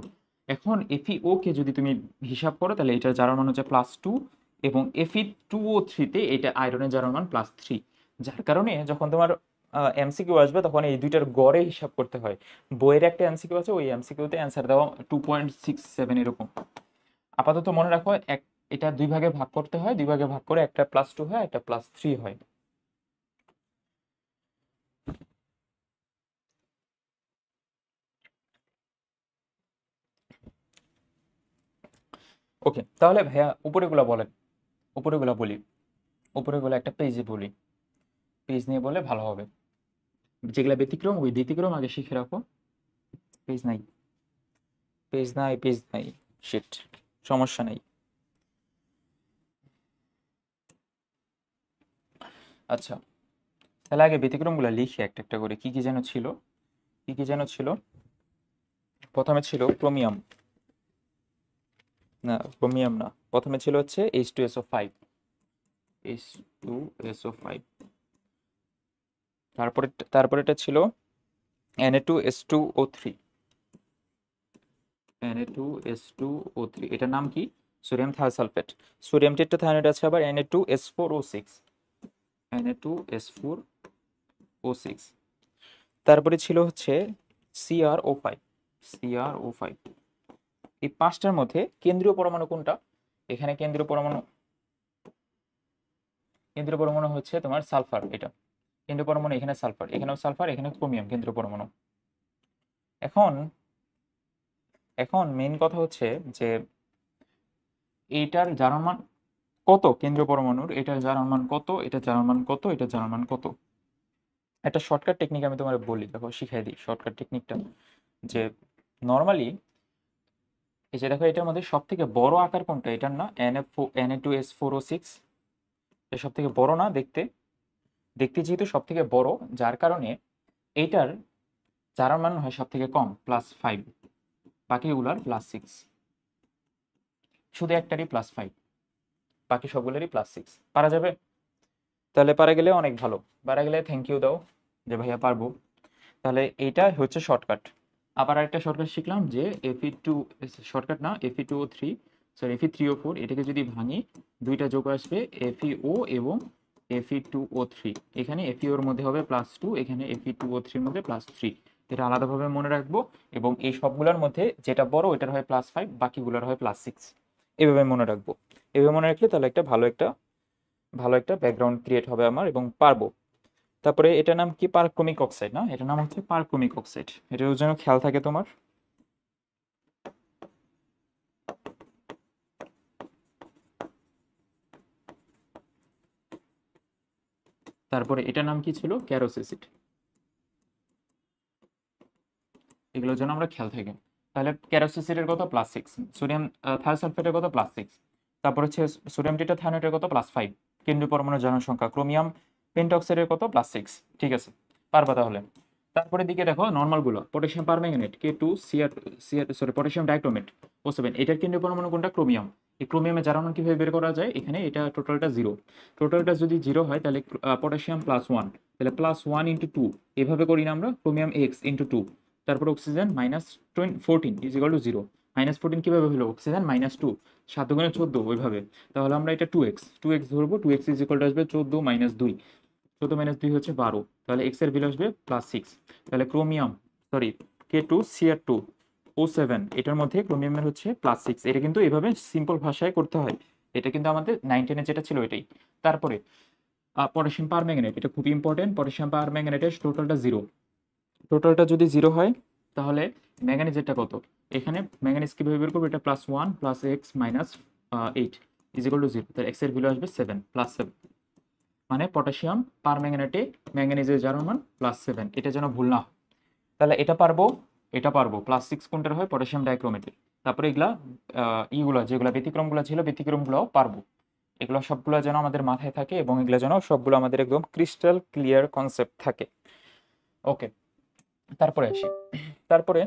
[SPEAKER 1] এখন FeO কে যদি তুমি হিসাব করো তাহলে এটা জারণ মান হচ্ছে +2, এবং Fe2O3 তে এটা আয়রনের জারণ মান +3। যার কারণে যখন তোমার এমসিকিউ আসবে তখন এই দুইটার গড়ে হিসাব করতে হয়। বইয়ের একটা এমসিকিউ আছে, ওই এমসিকিউতে অ্যান্সার দেওয়া 2.67 এরকম। আপাতত মনে রাখো এটা দুই ভাগে ভাগ করতে হয়, দুই ভাগে ভাগ করে একটা +2 হয়, একটা +3 হয়। ওকে, তাহলে ভাইয়া উপরেগুলা বলেন, উপরেগুলা বলি, উপরেগুলা একটা পেজে বলি, পেজ নিয়ে বলে ভালো হবে। যেগুলা ব্যতিক্রম ওই ব্যতিক্রম আগে শিখে রাখো। পেজ নাই, পেজ নাই, পেজ নাই, শিট, সমস্যা নাই। আচ্ছা, তাহলে আগে ব্যতিক্রমগুলো লিখি একটা একটা করে। কি কি যেন ছিল, কি কি যেন ছিল। প্রথমে ছিল ক্রোমিয়াম, না ক্রোমিয়াম না, প্রথমে ছিল হচ্ছে H2SO5, H2SO5। তারপরে তারপরে এটা ছিল Na2S2O3, Na2S2O3 এটার নাম কি? Sodium thiosulphate. সোডিয়াম টেট্রাথায়োনাইড আছে আবার Na2S4O6, Na2S4O6। তারপরে ছিল হচ্ছে CrO5, CrO5। এই পাঁচটার মধ্যে কেন্দ্রীয় পরমাণু কোনটা? এখানে কেন্দ্রীয় পরমাণু, কেন্দ্রীয় পরমাণু হচ্ছে তোমার সালফার। এটা কেন্দ্রীয় পরমাণু, এখানে সালফার, এখানেও সালফার, এখানে ক্রোমিয়াম কেন্দ্রীয় পরমাণু। এখন এখন মেইন কথা হচ্ছে যে এইটার জারণ মান কত কেন্দ্রীয় পরমাণুর, এটার জারণ মান কত, এটার জারণ মান কত, এটার জারণ মান কত। একটা শর্টকাট টেকনিক আমি তোমার বলি, দেখো শিখাই দিই শর্টকাট টেকনিকটা। যে নর্মালি এই যে দেখো এটার মধ্যে সব থেকে বড় আকার কোনটা, এটার না Na2S4O6, এটা সব থেকে বড় না দেখতে, দেখতে যেহেতু সব থেকে বড়, যার কারণে এইটার জারণ মান হয় সব থেকে কম +5, বাকিগুলার +6, শুধু একটারই +5, বাকি সবগুলোরই +6। পারা যাবে? তাহলে পারা গেলে অনেক ভালো, পারা গেলে থ্যাংক ইউ দাও যে ভাইয়া পারবো। তাহলে এইটা হচ্ছে শর্টকাট। আবার আরেকটা শর্টকাট শিখলাম যে Fe2, শর্টকাট না, Fe2O3, সরি Fe3O4, এটাকে যদি ভাঙি দুইটা যোগ আসবে FeO এবং Fe2O3। এখানে FeO এর মধ্যে হবে +2, এখানে Fe2O3 এর মধ্যে +3। এটা আলাদাভাবে মনে রাখবো, এবং এই সবগুলোর মধ্যে যেটা বড় ওইটার হয় +5, বাকিগুলোর হয় +6। এভাবে মনে রাখবো। এভাবে মনে রাখলে তাহলে একটা ভালো একটা ব্যাকগ্রাউন্ড ক্রিয়েট হবে আমার এবং পারবো। তারপরে এটার নাম কি? পারক্রমিক অক্সাইড না, এটার নাম হচ্ছে পারক্রমিক অক্সাইড, এটার জন্য খেয়াল থাকে তোমার। তারপরে এটার নাম কি ছিল? ক্যারোস অ্যাসিড। এগুলোর জন্য আমরা খেয়াল থাকি। তাহলে ক্যারোস অ্যাসিডের কত? +6। সোডিয়াম থায়োসালফেটের কত? +6। তারপর হচ্ছে সোডিয়াম টেট্রাথায়োনাইডের কত? +5। কেন্দ্রীয় পরমাণু জারণ সংখ্যা ক্রোমিয়াম পেন্টঅক্সাইডের কত? +6। ঠিক আছে, পারবা তাহলে। তারপরে দিকে দেখো নর্মাল গুলো, potassium permanganate K2 Cr, sorry potassium dichromate O7, এটার কেন্দ্রীয় পরমাণু কোনটা? ক্রোমিয়াম। এই ক্রোমিয়ামের জারণ মান কিভাবে বের করা যায়? এখানে এটা টোটালটা 0, টোটালটা যদি 0 হয় তাহলে পটাশিয়াম +1, তাহলে +1 × 2, এভাবে করি না আমরা, ক্রোমিয়াম X × 2। তারপর অক্সিজেন -14 = 0, -14 কিভাবে হলো? অক্সিজেন -2, 7 × 14 ওইভাবে। তাহলে আমরা এটা 2x ধরবো, 2x আসবে 14 - 2, 14 - 2 হচ্ছে 12, তাহলে x এর ভ্যালু আসবে +6। তাহলে ক্রোমিয়াম, সরি K2Cr2O7, এটার মধ্যে ক্রোমিয়ামের হচ্ছে +6। এটা কিন্তু এভাবে সিম্পল ভাষায় করতে হয়, এটা কিন্তু আমাদের 9 10 যেটা ছিল এটাই। তারপরে পটাশিয়াম পারম্যাঙ্গানেট, এটা খুব ইম্পর্টেন্ট। পটাশিয়াম পারম্যাঙ্গানেটের টোটালটা 0, টোটালটা যদি 0 হয় তাহলে ম্যাঙ্গানিজেরটা কত? এখানে ম্যাঙ্গানিজ কিভাবে বের করবো? এটা +1 + x - 8 = 0, তাহলে x এর ভ্যালু আসবে 7, +7। মানে পটাশিয়াম পারম্যাঙ্গানেটে ম্যাঙ্গানিজের জারণ মান +7, এটা যেন ভুল না হয়। তাহলে এটা পারবো, এটা পারবো। +6 কোনটার হয়? পটাশিয়াম ডাইক্রোমেটের। তারপরে এগুলা যেগুলা ব্যতিক্রমগুলো ছিল ব্যতিক্রমগুলোও পারবো। এগুলো সবগুলো যেন আমাদের মাথায় থাকে এবং এগুলো যেন সবগুলো আমাদের একদম ক্রিস্টাল ক্লিয়ার কনসেপ্ট থাকে। ওকে, তারপরে আসি। তারপরে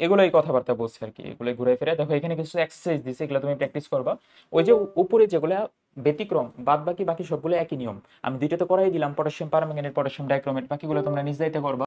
[SPEAKER 1] এগুলোই কথাবার্তা বলছি আর কি, এগুলো ঘুরে ফিরে দেখো এখানে কিছু এক্সারসাইজ দিছে, এগুলো তুমি প্র্যাকটিস করবা। ওই যে উপরে যেগুলো ব্যতিক্রম, বাদ বাকি বাকি সবগুলো একই নিয়ম। আমি দুইটা তো করাই দিলাম, পটাশিয়াম পারম্যাঙ্গানেট, পটাশিয়াম ডাইক্রোমেট, বাকিগুলো তোমরা নিজ দায়িত্বে করবা।